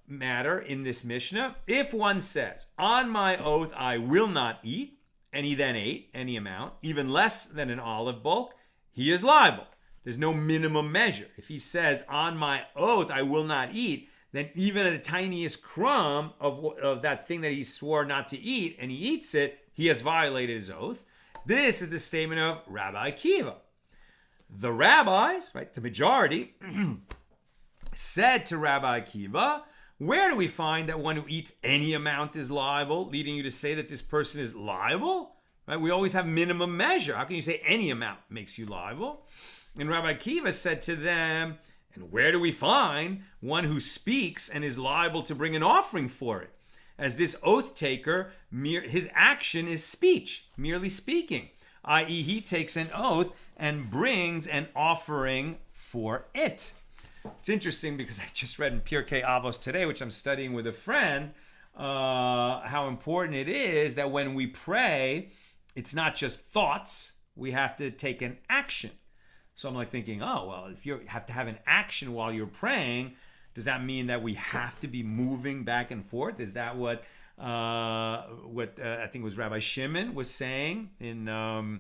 matter in this Mishnah, if one says, on my oath I will not eat, and he then ate any amount, even less than an olive bulk, he is liable. There's no minimum measure. If he says, on my oath I will not eat, then even the tiniest crumb of that thing that he swore not to eat, and he eats it, he has violated his oath. This is the statement of Rabbi Akiva. The rabbis, right, the majority, said to Rabbi Akiva, where do we find that one who eats any amount is liable, leading you to say that this person is liable? Right? We always have minimum measure. How can you say any amount makes you liable? And Rabbi Akiva said to them, and where do we find one who speaks and is liable to bring an offering for it? As this oath taker, his action is speech, merely speaking, i.e. he takes an oath and brings an offering for it. It's interesting because I just read in Pirkei Avos today, which I'm studying with a friend, how important it is that when we pray, it's not just thoughts. We have to take an action. So I'm like thinking, oh, well, if you have to have an action while you're praying, does that mean that we have to be moving back and forth? Is that what I think it was Rabbi Shimon was saying in, I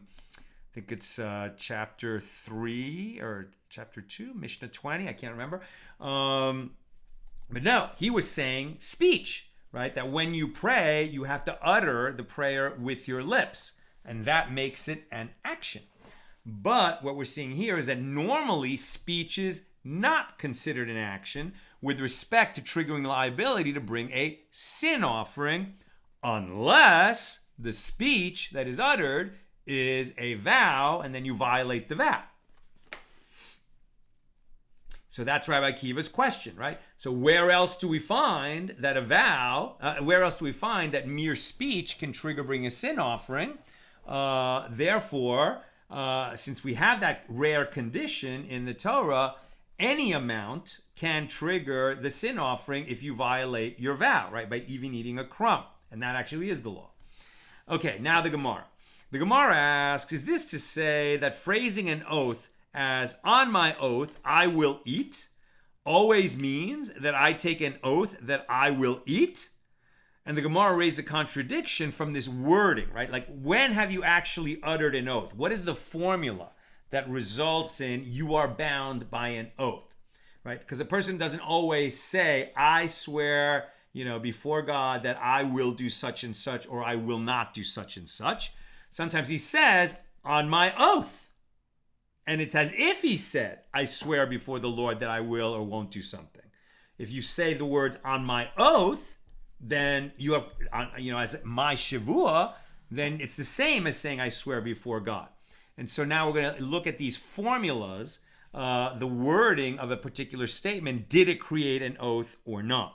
think it's chapter 3 or chapter 2, Mishna 20, I can't remember. But no, he was saying speech, right? That when you pray, you have to utter the prayer with your lips, and that makes it an action. But what we're seeing here is that normally speech is not considered an action with respect to triggering liability to bring a sin offering, unless the speech that is uttered is a vow and then you violate the vow. So that's Rabbi Akiva's question, right? So where else do we find that a vow, where else do we find that mere speech can trigger bring a sin offering? Therefore, since we have that rare condition in the Torah, any amount can trigger the sin offering if you violate your vow, right? By even eating a crumb. And that actually is the law. Okay, now the Gemara. The Gemara asks, is this to say that phrasing an oath as on my oath I will eat always means that I take an oath that I will eat? And the Gemara raised a contradiction from this wording, right? Like, when have you actually uttered an oath? What is the formula that results in you are bound by an oath, right? Because a person doesn't always say, I swear, before God that I will do such and such, or I will not do such and such. Sometimes he says, on my oath. And it's as if he said, I swear before the Lord that I will or won't do something. If you say the words on my oath, then you have, as my Shevuos, then it's the same as saying I swear before God. And so now we're going to look at these formulas, the wording of a particular statement. Did it create an oath or not?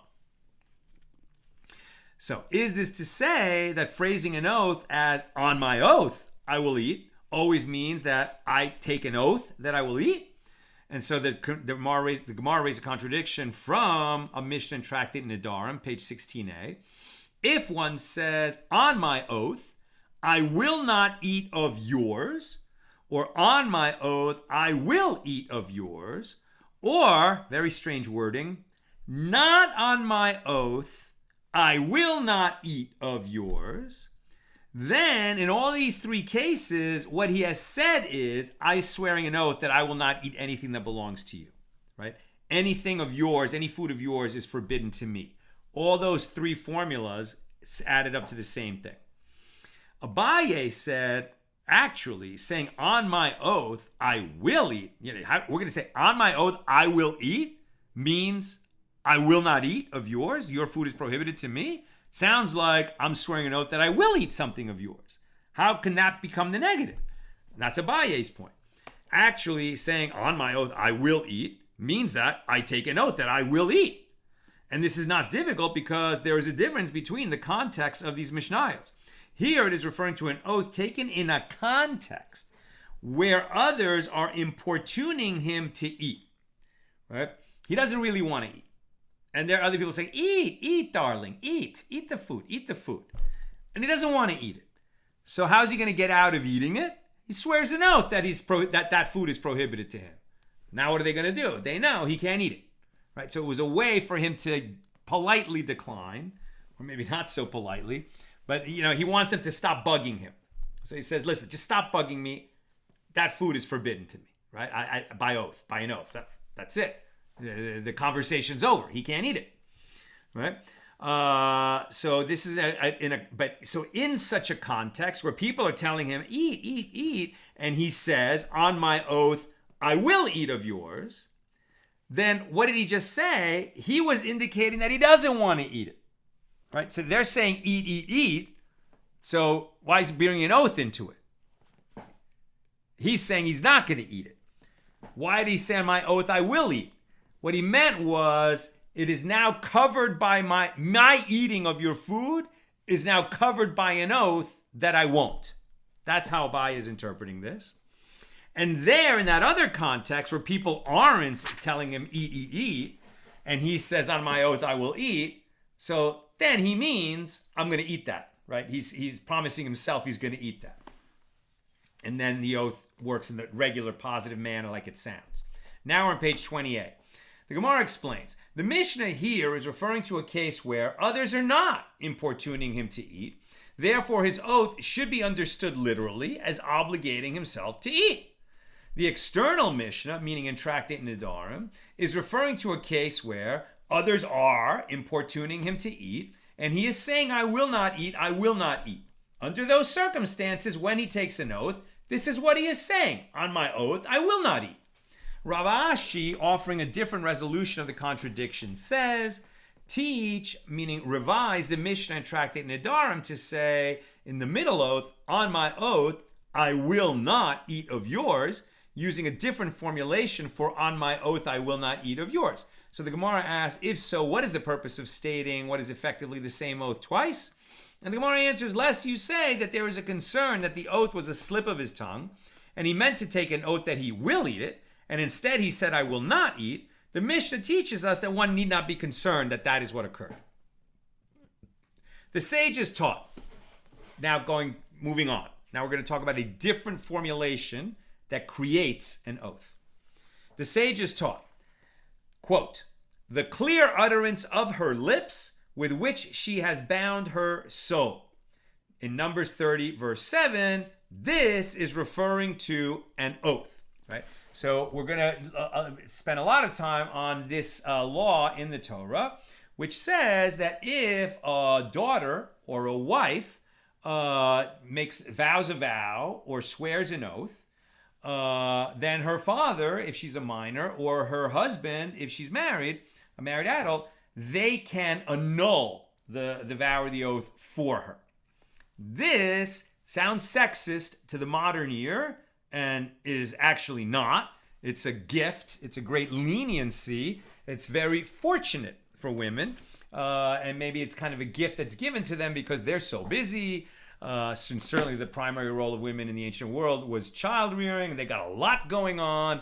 So is this to say that phrasing an oath as on my oath I will eat always means that I take an oath that I will eat? And so the Gemara raised a contradiction from a Mishna tractate in Nedarim, page 16a. If one says, on my oath, I will not eat of yours, or on my oath, I will eat of yours, or, very strange wording, not on my oath, I will not eat of yours, then in all these three cases, what he has said is, I swearing an oath that I will not eat anything that belongs to you, right? Anything of yours, any food of yours is forbidden to me. All those three formulas added up to the same thing. Abaye said, actually, saying on my oath, I will eat. We're going to say on my oath, I will eat means I will not eat of yours. Your food is prohibited to me. Sounds like I'm swearing an oath that I will eat something of yours. How can that become the negative? That's Abaye's point. Actually, saying on my oath I will eat means that I take an oath that I will eat. And this is not difficult because there is a difference between the context of these Mishnayos. Here it is referring to an oath taken in a context where others are importuning him to eat. Right? He doesn't really want to eat. And there are other people saying, eat, darling, eat the food. And he doesn't want to eat it. So how's he going to get out of eating it? He swears an oath that that food is prohibited to him. Now what are they going to do? They know he can't eat it. Right? So it was a way for him to politely decline, or maybe not so politely, but he wants them to stop bugging him. So he says, listen, just stop bugging me. That food is forbidden to me, right? I by an oath. That's it. The conversation's over. He can't eat it, right? So this is so in such a context where people are telling him eat, and he says, "On my oath, I will eat of yours." Then what did he just say? He was indicating that he doesn't want to eat it, right? So they're saying eat. So why is he bringing an oath into it? He's saying he's not going to eat it. Why did he say, "On my oath, I will eat"? What he meant was, it is now covered by my eating of your food is now covered by an oath that I won't. That's how Abaye is interpreting this. And there, in that other context where people aren't telling him eat, and he says, on my oath, I will eat. So then he means I'm going to eat that, right? He's promising himself he's going to eat that. And then the oath works in the regular positive manner like it sounds. Now we're on page 28. The Gemara explains, the Mishnah here is referring to a case where others are not importuning him to eat. Therefore, his oath should be understood literally as obligating himself to eat. The external Mishnah, meaning in Tractate Nedarim, is referring to a case where others are importuning him to eat, and he is saying, I will not eat, I will not eat. Under those circumstances, when he takes an oath, this is what he is saying. On my oath, I will not eat. Rav Ashi, offering a different resolution of the contradiction, says, teach, meaning revise the Mishnah and Tractate Nedarim to say, in the middle oath, on my oath, I will not eat of yours, using a different formulation for on my oath, I will not eat of yours. So the Gemara asks, if so, what is the purpose of stating what is effectively the same oath twice? And the Gemara answers, lest you say that there is a concern that the oath was a slip of his tongue, and he meant to take an oath that he will eat it, and instead he said, I will not eat. The Mishnah teaches us that one need not be concerned that that is what occurred. The sages taught. Now moving on. Now we're going to talk about a different formulation that creates an oath. The sages taught, quote, the clear utterance of her lips with which she has bound her soul. In Numbers 30, verse 7, this is referring to an oath, right? So we're going to spend a lot of time on this law in the Torah, which says that if a daughter or a wife vows a vow or swears an oath, then her father, if she's a minor, or her husband, if she's married, a married adult, they can annul the vow or the oath for her. This sounds sexist to the modern ear and is actually not. It's a gift. It's a great leniency. It's very fortunate for women. And maybe it's kind of a gift that's given to them because they're so busy. Since certainly the primary role of women in the ancient world was child rearing. They got a lot going on.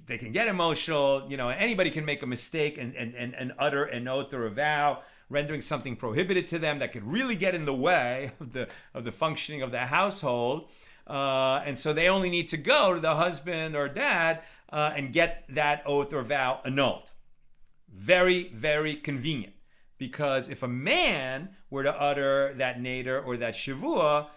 They can get emotional. You know, anybody can make a mistake and utter an oath or a vow, rendering something prohibited to them that could really get in the way of the functioning of the household. And so they only need to go to the husband or dad and get that oath or vow annulled. Very, very convenient. Because if a man were to utter that neder or that shavua,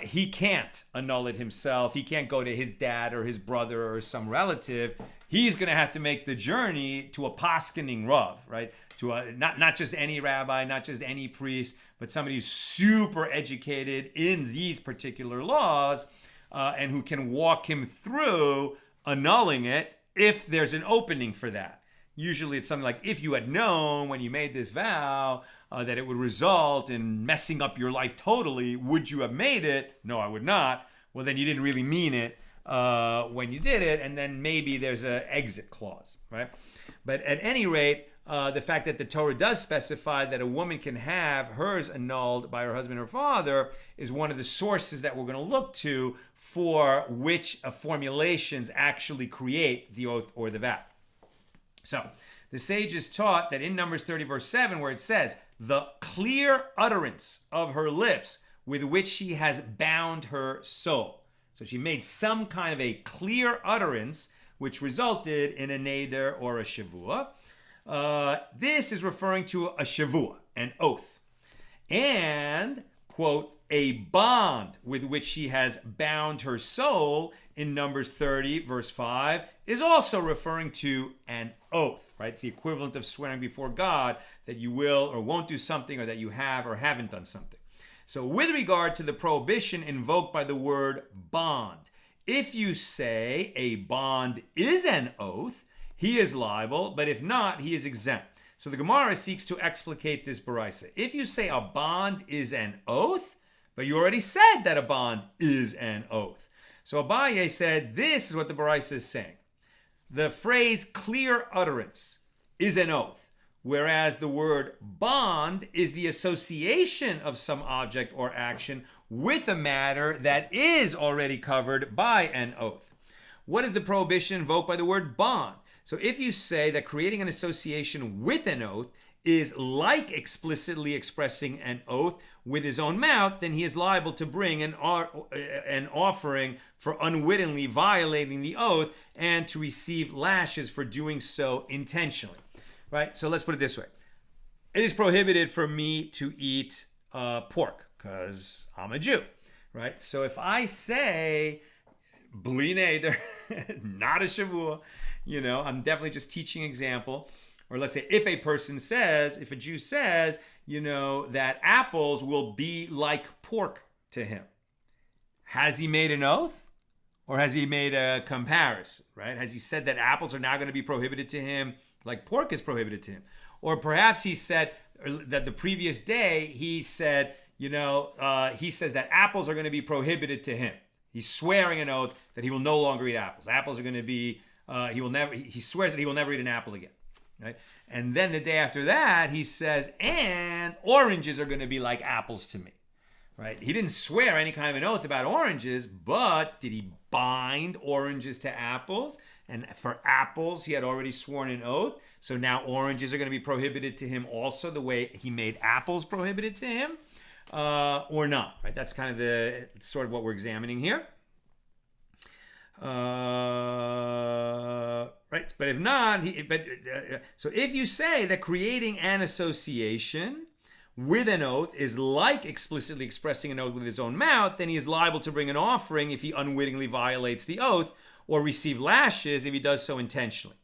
he can't annul it himself. He can't go to his dad or his brother or some relative. He's going to have to make the journey to a paskening rav, right? To not just any rabbi, not just any priest, but somebody who's super educated in these particular laws and who can walk him through annulling it if there's an opening for that. Usually it's something like, if you had known when you made this vow that it would result in messing up your life totally, would you have made it? No, I would not. Well, then you didn't really mean it when you did it, and then maybe there's an exit clause, right? But at any rate, the fact that the Torah does specify that a woman can have hers annulled by her husband or father is one of the sources that we're going to look to for which formulations actually create the oath or the vow. So, the sages taught that in Numbers 30, verse 7, where it says, the clear utterance of her lips with which she has bound her soul. So she made some kind of a clear utterance which resulted in a neder or a shavua. This is referring to a shavua, an oath. And, quote, a bond with which she has bound her soul in Numbers 30, verse 5, is also referring to an oath, right? It's the equivalent of swearing before God that you will or won't do something or that you have or haven't done something. So with regard to the prohibition invoked by the word bond, if you say a bond is an oath, he is liable, but if not, he is exempt. So the Gemara seeks to explicate this baraisa. If you say a bond is an oath, but you already said that a bond is an oath. So Abaye said, this is what the baraisa is saying. The phrase clear utterance is an oath, whereas the word bond is the association of some object or action with a matter that is already covered by an oath. What is the prohibition invoked by the word bond? So if you say that creating an association with an oath is like explicitly expressing an oath with his own mouth, then he is liable to bring an offering for unwittingly violating the oath and to receive lashes for doing so intentionally. Right? So let's put it this way. It is prohibited for me to eat pork because I'm a Jew. Right? So if I say, bli neder, not a Shevuos, I'm definitely just teaching example. Or let's say if a Jew says, that apples will be like pork to him. Has he made an oath? Or has he made a comparison, right? Has he said that apples are now going to be prohibited to him like pork is prohibited to him? Or perhaps he said that the previous day he said, he says that apples are going to be prohibited to him. He's swearing an oath that he will no longer eat apples. Apples are going to be, he swears that he will never eat an apple again. Right? And then the day after that, he says, and oranges are going to be like apples to me. Right? He didn't swear any kind of an oath about oranges, but did he bind oranges to apples? And for apples, he had already sworn an oath. So now oranges are going to be prohibited to him also the way he made apples prohibited to him, or not. Right? That's kind of the sort of what we're examining here. Right, but if not, so if you say that creating an association with an oath is like explicitly expressing an oath with his own mouth, then he is liable to bring an offering if he unwittingly violates the oath, or receive lashes if he does so intentionally.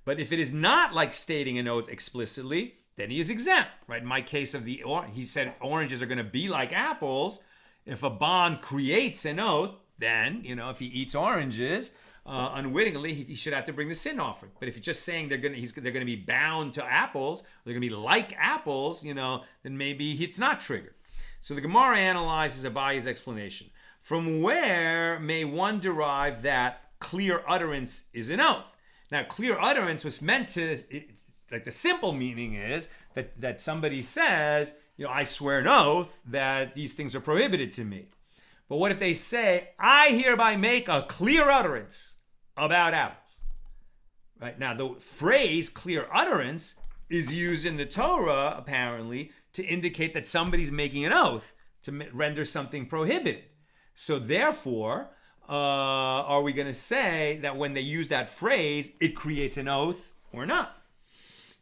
But if it is not like stating an oath explicitly, then he is exempt. Right? In my case of he said oranges are going to be like apples. If a bond creates an oath, then if he eats oranges unwittingly, he should have to bring the sin offering. But if he's just saying they're going to be bound to apples, they're going to be like apples, then maybe it's not triggered. So the Gemara analyzes Abaye's explanation. From where may one derive that clear utterance is an oath? Now, clear utterance was meant to, like the simple meaning is that somebody says, I swear an oath that these things are prohibited to me. But what if they say, I hereby make a clear utterance about apples? Right? Now, the phrase clear utterance is used in the Torah, apparently, to indicate that somebody's making an oath to render something prohibited. So therefore, are we going to say that when they use that phrase, it creates an oath or not?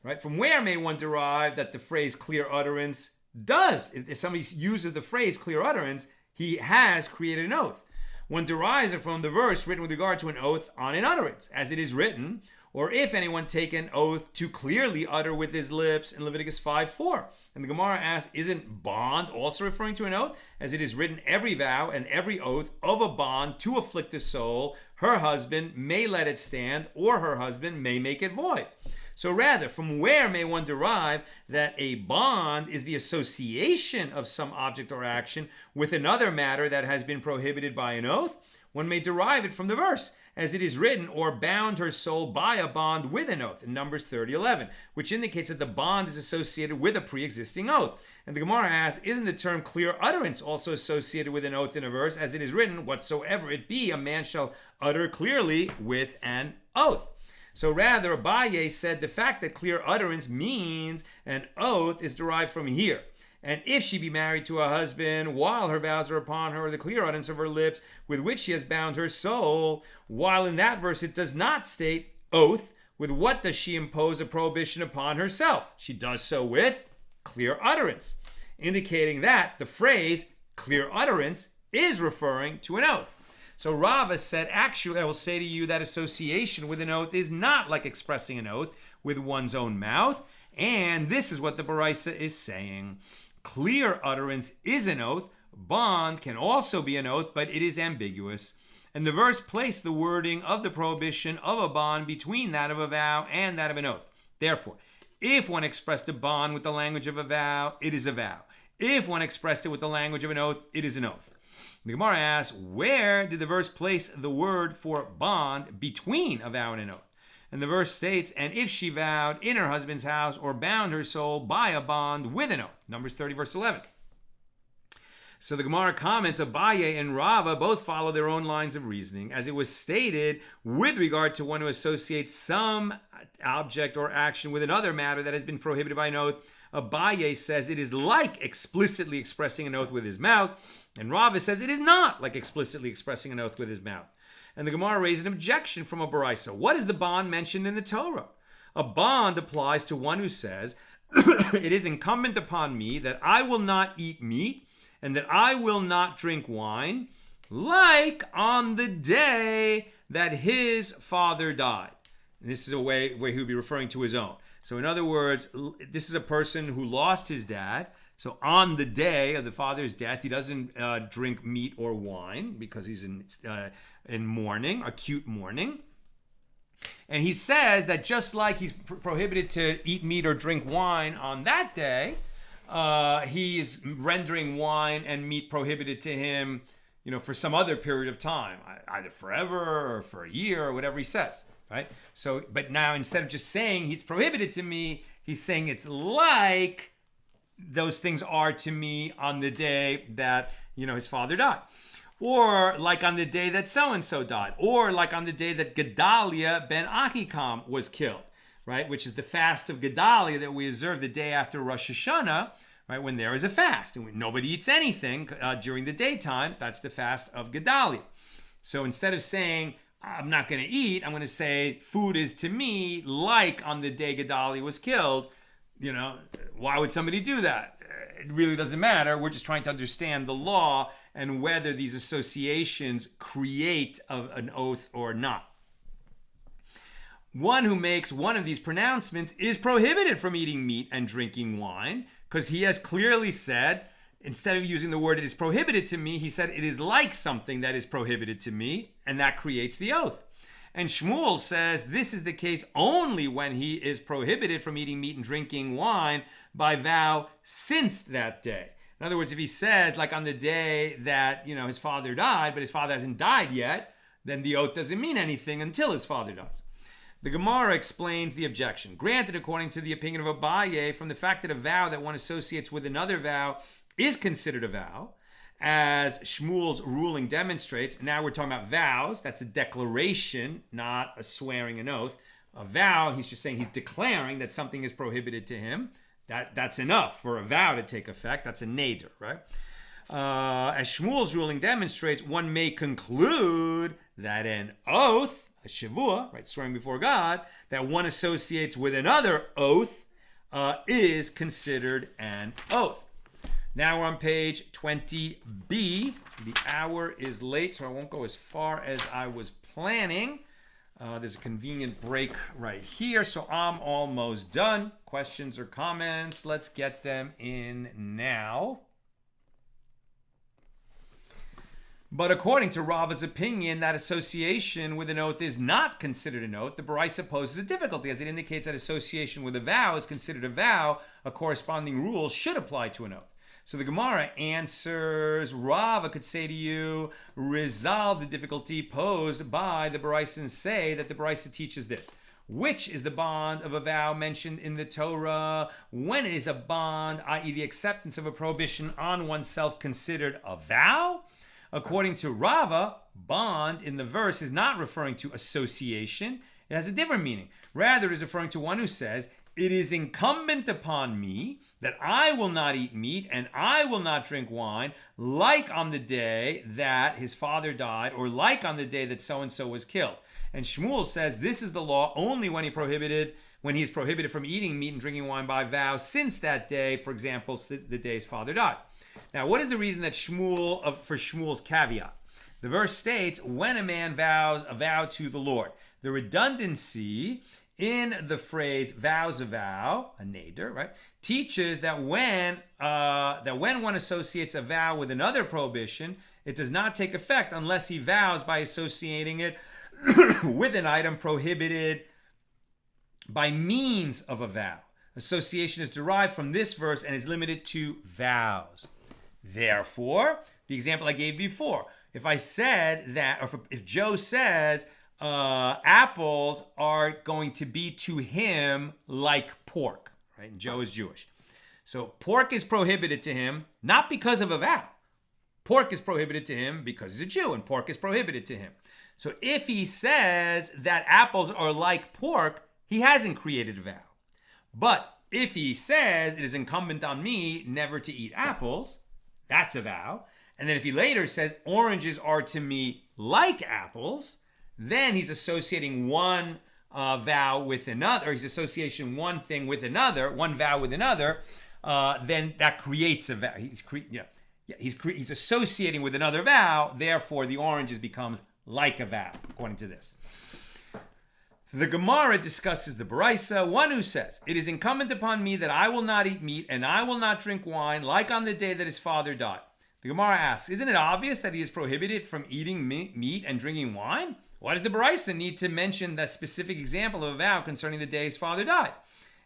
Right? From where may one derive that the phrase clear utterance does? If somebody uses the phrase clear utterance, he has created an oath. One derives it from the verse written with regard to an oath on an utterance, as it is written, or if anyone take an oath to clearly utter with his lips in Leviticus 5:4. And the Gemara asks, isn't bond also referring to an oath? As it is written, every vow and every oath of a bond to afflict the soul, her husband may let it stand, or her husband may make it void. So rather, from where may one derive that a bond is the association of some object or action with another matter that has been prohibited by an oath? One may derive it from the verse, as it is written, or bound her soul by a bond with an oath, in Numbers 30:11, which indicates that the bond is associated with a pre-existing oath. And the Gemara asks, isn't the term clear utterance also associated with an oath in a verse, as it is written, whatsoever it be, a man shall utter clearly with an oath? So rather, Abaye said the fact that clear utterance means an oath is derived from here. And if she be married to a husband while her vows are upon her, the clear utterance of her lips with which she has bound her soul, while in that verse it does not state oath, with what does she impose a prohibition upon herself? She does so with clear utterance, indicating that the phrase clear utterance is referring to an oath. So Rava said, actually, I will say to you that association with an oath is not like expressing an oath with one's own mouth. And this is what the Baraisa is saying. Clear utterance is an oath. Bond can also be an oath, but it is ambiguous. And the verse placed the wording of the prohibition of a bond between that of a vow and that of an oath. Therefore, if one expressed a bond with the language of a vow, it is a vow. If one expressed it with the language of an oath, it is an oath. The Gemara asks, where did the verse place the word for bond between a vow and an oath? And the verse states, and if she vowed in her husband's house or bound her soul by a bond with an oath. Numbers 30, verse 11. So the Gemara comments, Abaye and Rava both follow their own lines of reasoning, as it was stated with regard to one who associates some object or action with another matter that has been prohibited by an oath. Abaye says it is like explicitly expressing an oath with his mouth, and Rava says it is not like explicitly expressing an oath with his mouth. And the Gemara raised an objection from a Baraisa. What is the bond mentioned in the Torah? A bond applies to one who says, it is incumbent upon me that I will not eat meat and that I will not drink wine, like on the day that his father died. And this is a way where he would be referring to his own. So in other words, this is a person who lost his dad. So on the day of the father's death, he doesn't drink meat or wine because he's in mourning, acute mourning. And he says that just like he's prohibited to eat meat or drink wine on that day, he is rendering wine and meat prohibited to him, for some other period of time, either forever or for a year or whatever he says, right? So, but now instead of just saying it's prohibited to me, he's saying it's like those things are to me on the day that, his father died. Or like on the day that so-and-so died. Or like on the day that Gedaliah ben Achikam was killed, right? Which is the fast of Gedaliah that we observe the day after Rosh Hashanah, right? When there is a fast. And when nobody eats anything during the daytime, that's the fast of Gedaliah. So instead of saying, I'm not going to eat, I'm going to say, food is to me like on the day Gedaliah was killed. Why would somebody do that? It really doesn't matter. We're just trying to understand the law and whether these associations create an oath or not. One who makes one of these pronouncements is prohibited from eating meat and drinking wine because he has clearly said, instead of using the word it is prohibited to me, he said it is like something that is prohibited to me, and that creates the oath. And Shmuel says this is the case only when he is prohibited from eating meat and drinking wine by vow since that day. In other words, if he says, like on the day that, his father died, but his father hasn't died yet, then the oath doesn't mean anything until his father dies. The Gemara explains the objection. Granted, according to the opinion of Abaye, from the fact that a vow that one associates with another vow is considered a vow, as Shmuel's ruling demonstrates. Now we're talking about vows. That's a declaration, not a swearing an oath. A vow, he's just saying he's declaring that something is prohibited to him. That's enough for a vow to take effect. That's a neder, right? As Shmuel's ruling demonstrates, one may conclude that an oath, a Shevuos, right, swearing before God, that one associates with another oath is considered an oath. Now we're on page 20b. The hour is late, so I won't go as far as I was planning. There's a convenient break right here, so I'm almost done. Questions or comments? Let's get them in now. But according to Rava's opinion, that association with an oath is not considered an oath. The Baraisa poses a difficulty, as it indicates that association with a vow is considered a vow. A corresponding rule should apply to an oath. So the Gemara answers, Rava could say to you, resolve the difficulty posed by the Baraisa and say that the Baraisa teaches this. Which is the bond of a vow mentioned in the Torah? When is a bond, i.e. the acceptance of a prohibition on oneself, considered a vow? According to Rava, bond in the verse is not referring to association. It has a different meaning. Rather, it is referring to one who says, it is incumbent upon me that I will not eat meat and I will not drink wine, like on the day that his father died, or like on the day that so-and-so was killed. And Shmuel says this is the law only when he is prohibited from eating meat and drinking wine by vow since that day, for example, the day his father died. Now, what is the reason that for Shmuel's caveat? The verse states, when a man vows a vow to the Lord. The redundancy in the phrase vows a vow, a neder, right, teaches that when one associates a vow with another prohibition, it does not take effect unless he vows by associating it with an item prohibited by means of a vow. Association is derived from this verse and is limited to vows. Therefore, the example I gave before, if I said that, or if Joe says, apples are going to be to him like pork, right? And Joe is Jewish. So pork is prohibited to him, not because of a vow. Pork is prohibited to him because he's a Jew, and pork is prohibited to him. So if he says that apples are like pork, He hasn't created a vow. But if he says it is incumbent on me never to eat apples, that's a vow. And then if he later says oranges are to me like apples, then he's associating one vow with another. He's associating one thing with another, one vow with another. Then that creates a vow. He's associating with another vow. Therefore, the oranges becomes like a vow, according to this. The Gemara discusses the Baraisa, one who says, it is incumbent upon me that I will not eat meat and I will not drink wine like on the day that his father died. The Gemara asks, isn't it obvious that he is prohibited from eating meat and drinking wine? Why does the Baraisa need to mention that specific example of a vow concerning the day his father died?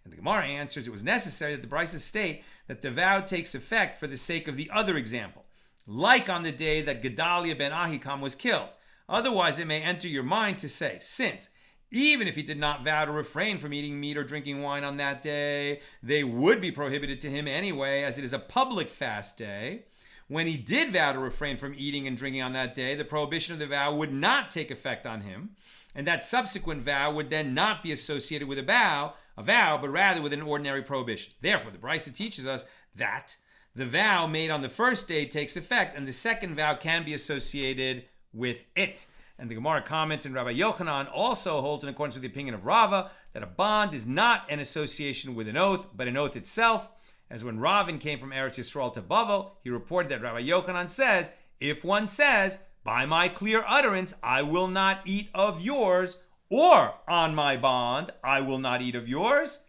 And the Gemara answers, it was necessary that the Baraisa state that the vow takes effect for the sake of the other example, like on the day that Gedaliah ben Ahikam was killed. Otherwise, it may enter your mind to say, since even if he did not vow to refrain from eating meat or drinking wine on that day, they would be prohibited to him anyway, as it is a public fast day. When he did vow to refrain from eating and drinking on that day, the prohibition of the vow would not take effect on him, and that subsequent vow would then not be associated with a vow, but rather with an ordinary prohibition. Therefore, the Baraisa teaches us that the vow made on the first day takes effect, and the second vow can be associated with it. And the Gemara comments, and Rabbi Yochanan also holds, in accordance with the opinion of Rava, that a bond is not an association with an oath, but an oath itself. As when Ravin came from Eretz Yisrael to Bavel, he reported that Rabbi Yochanan says, if one says, by my clear utterance, I will not eat of yours, or on my bond, I will not eat of yours,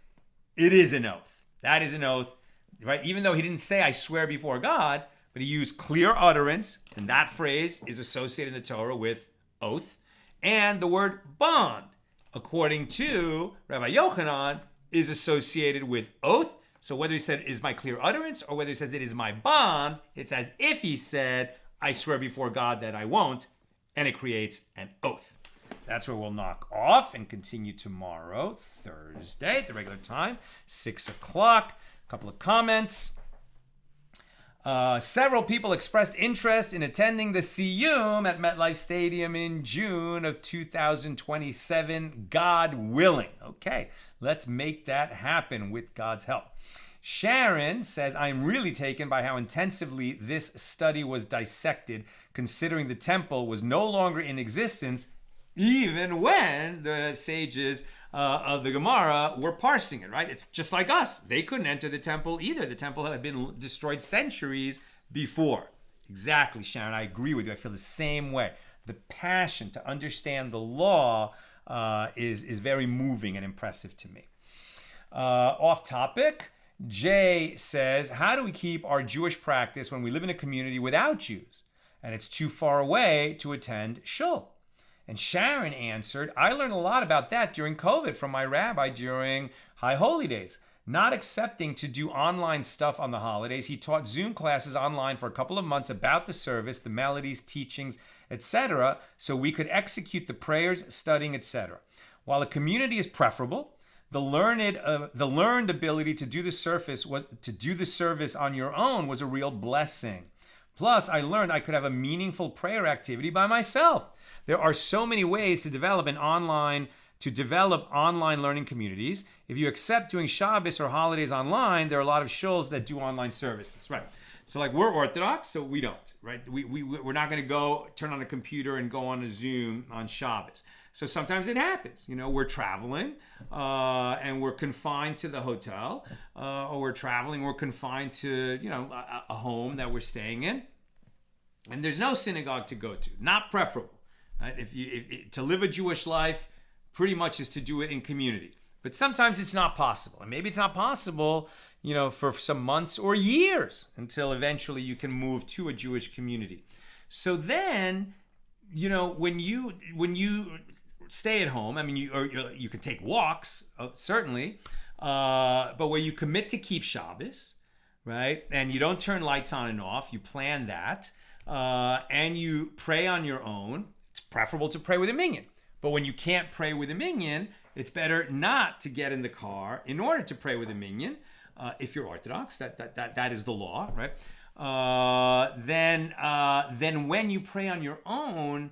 it is an oath. That is an oath, right? Even though he didn't say, I swear before God, but he used clear utterance, and that phrase is associated in the Torah with oath, and the word bond, according to Rabbi Yochanan, is associated with oath. So whether he said, is my clear utterance, or whether he says it is my bond, it's as if he said, I swear before God that I won't, and it creates an oath. That's where we'll knock off and continue tomorrow, Thursday, at the regular time, 6 o'clock. A couple of comments. Several people expressed interest in attending the Siyum at MetLife Stadium in June of 2027, God willing. Okay, let's make that happen with God's help. Sharon says, I'm really taken by how intensively this study was dissected, considering the temple was no longer in existence, even when the sages of the Gemara were parsing it, right? It's just like us. They couldn't enter the temple either. The temple had been destroyed centuries before. Exactly, Sharon. I agree with you. I feel the same way. The passion to understand the law is very moving and impressive to me. Off topic, Jay says, how do we keep our Jewish practice when we live in a community without Jews and it's too far away to attend shul? And Sharon answered, I learned a lot about that during COVID from my rabbi during High Holy Days. Not accepting to do online stuff on the holidays, he taught Zoom classes online for a couple of months about the service, the melodies, teachings, etc., so we could execute the prayers, studying, etc. While a community is preferable, the learned ability to do the service on your own was a real blessing. Plus, I learned I could have a meaningful prayer activity by myself. There are so many ways to develop online learning communities. If you accept doing Shabbos or holidays online, there are a lot of shuls that do online services, right? So like we're Orthodox, so we don't, right? We're not going to go turn on a computer and go on a Zoom on Shabbos. So sometimes it happens, we're traveling and we're confined to the hotel, or we're confined to, a home that we're staying in, and there's no synagogue to go to, not preferable. Right? To live a Jewish life pretty much is to do it in community. But sometimes it's not possible. And maybe it's not possible, for some months or years until eventually you can move to a Jewish community. So then, when you stay at home, you can take walks, certainly, but where you commit to keep Shabbos, right? And you don't turn lights on and off, you plan that, and you pray on your own. It's preferable to pray with a minyan. But when you can't pray with a minyan, it's better not to get in the car in order to pray with a minyan. If you're Orthodox, that is the law, right? Then when you pray on your own,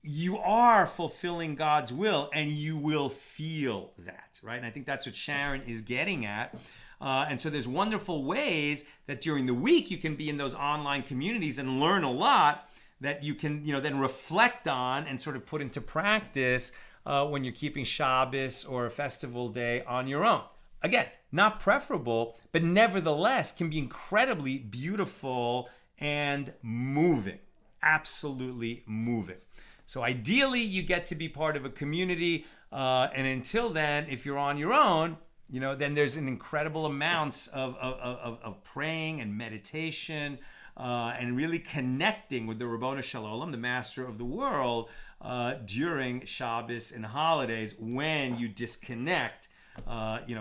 you are fulfilling God's will, and you will feel that, right? And I think that's what Sharon is getting at. And so there's wonderful ways that during the week you can be in those online communities and learn a lot that you can, then reflect on and sort of put into practice when you're keeping Shabbos or a festival day on your own. Again, not preferable, but nevertheless can be incredibly beautiful and moving. Absolutely moving. So ideally, you get to be part of a community. And until then, if you're on your own, then there's an incredible amounts of praying and meditation and really connecting with the Ribono Shel Olam, the master of the world, during Shabbos and holidays when you disconnect,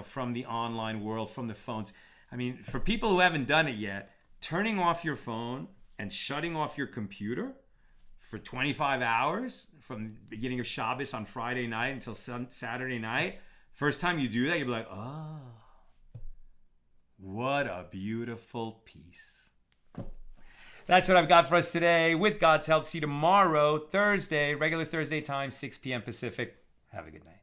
from the online world, from the phones. I mean, for people who haven't done it yet, turning off your phone and shutting off your computer for 25 hours from the beginning of Shabbos on Friday night until Saturday night. First time you do that, you'll be like, oh, what a beautiful piece. That's what I've got for us today. With God's help, see you tomorrow, Thursday, regular Thursday time, 6 p.m. Pacific. Have a good night.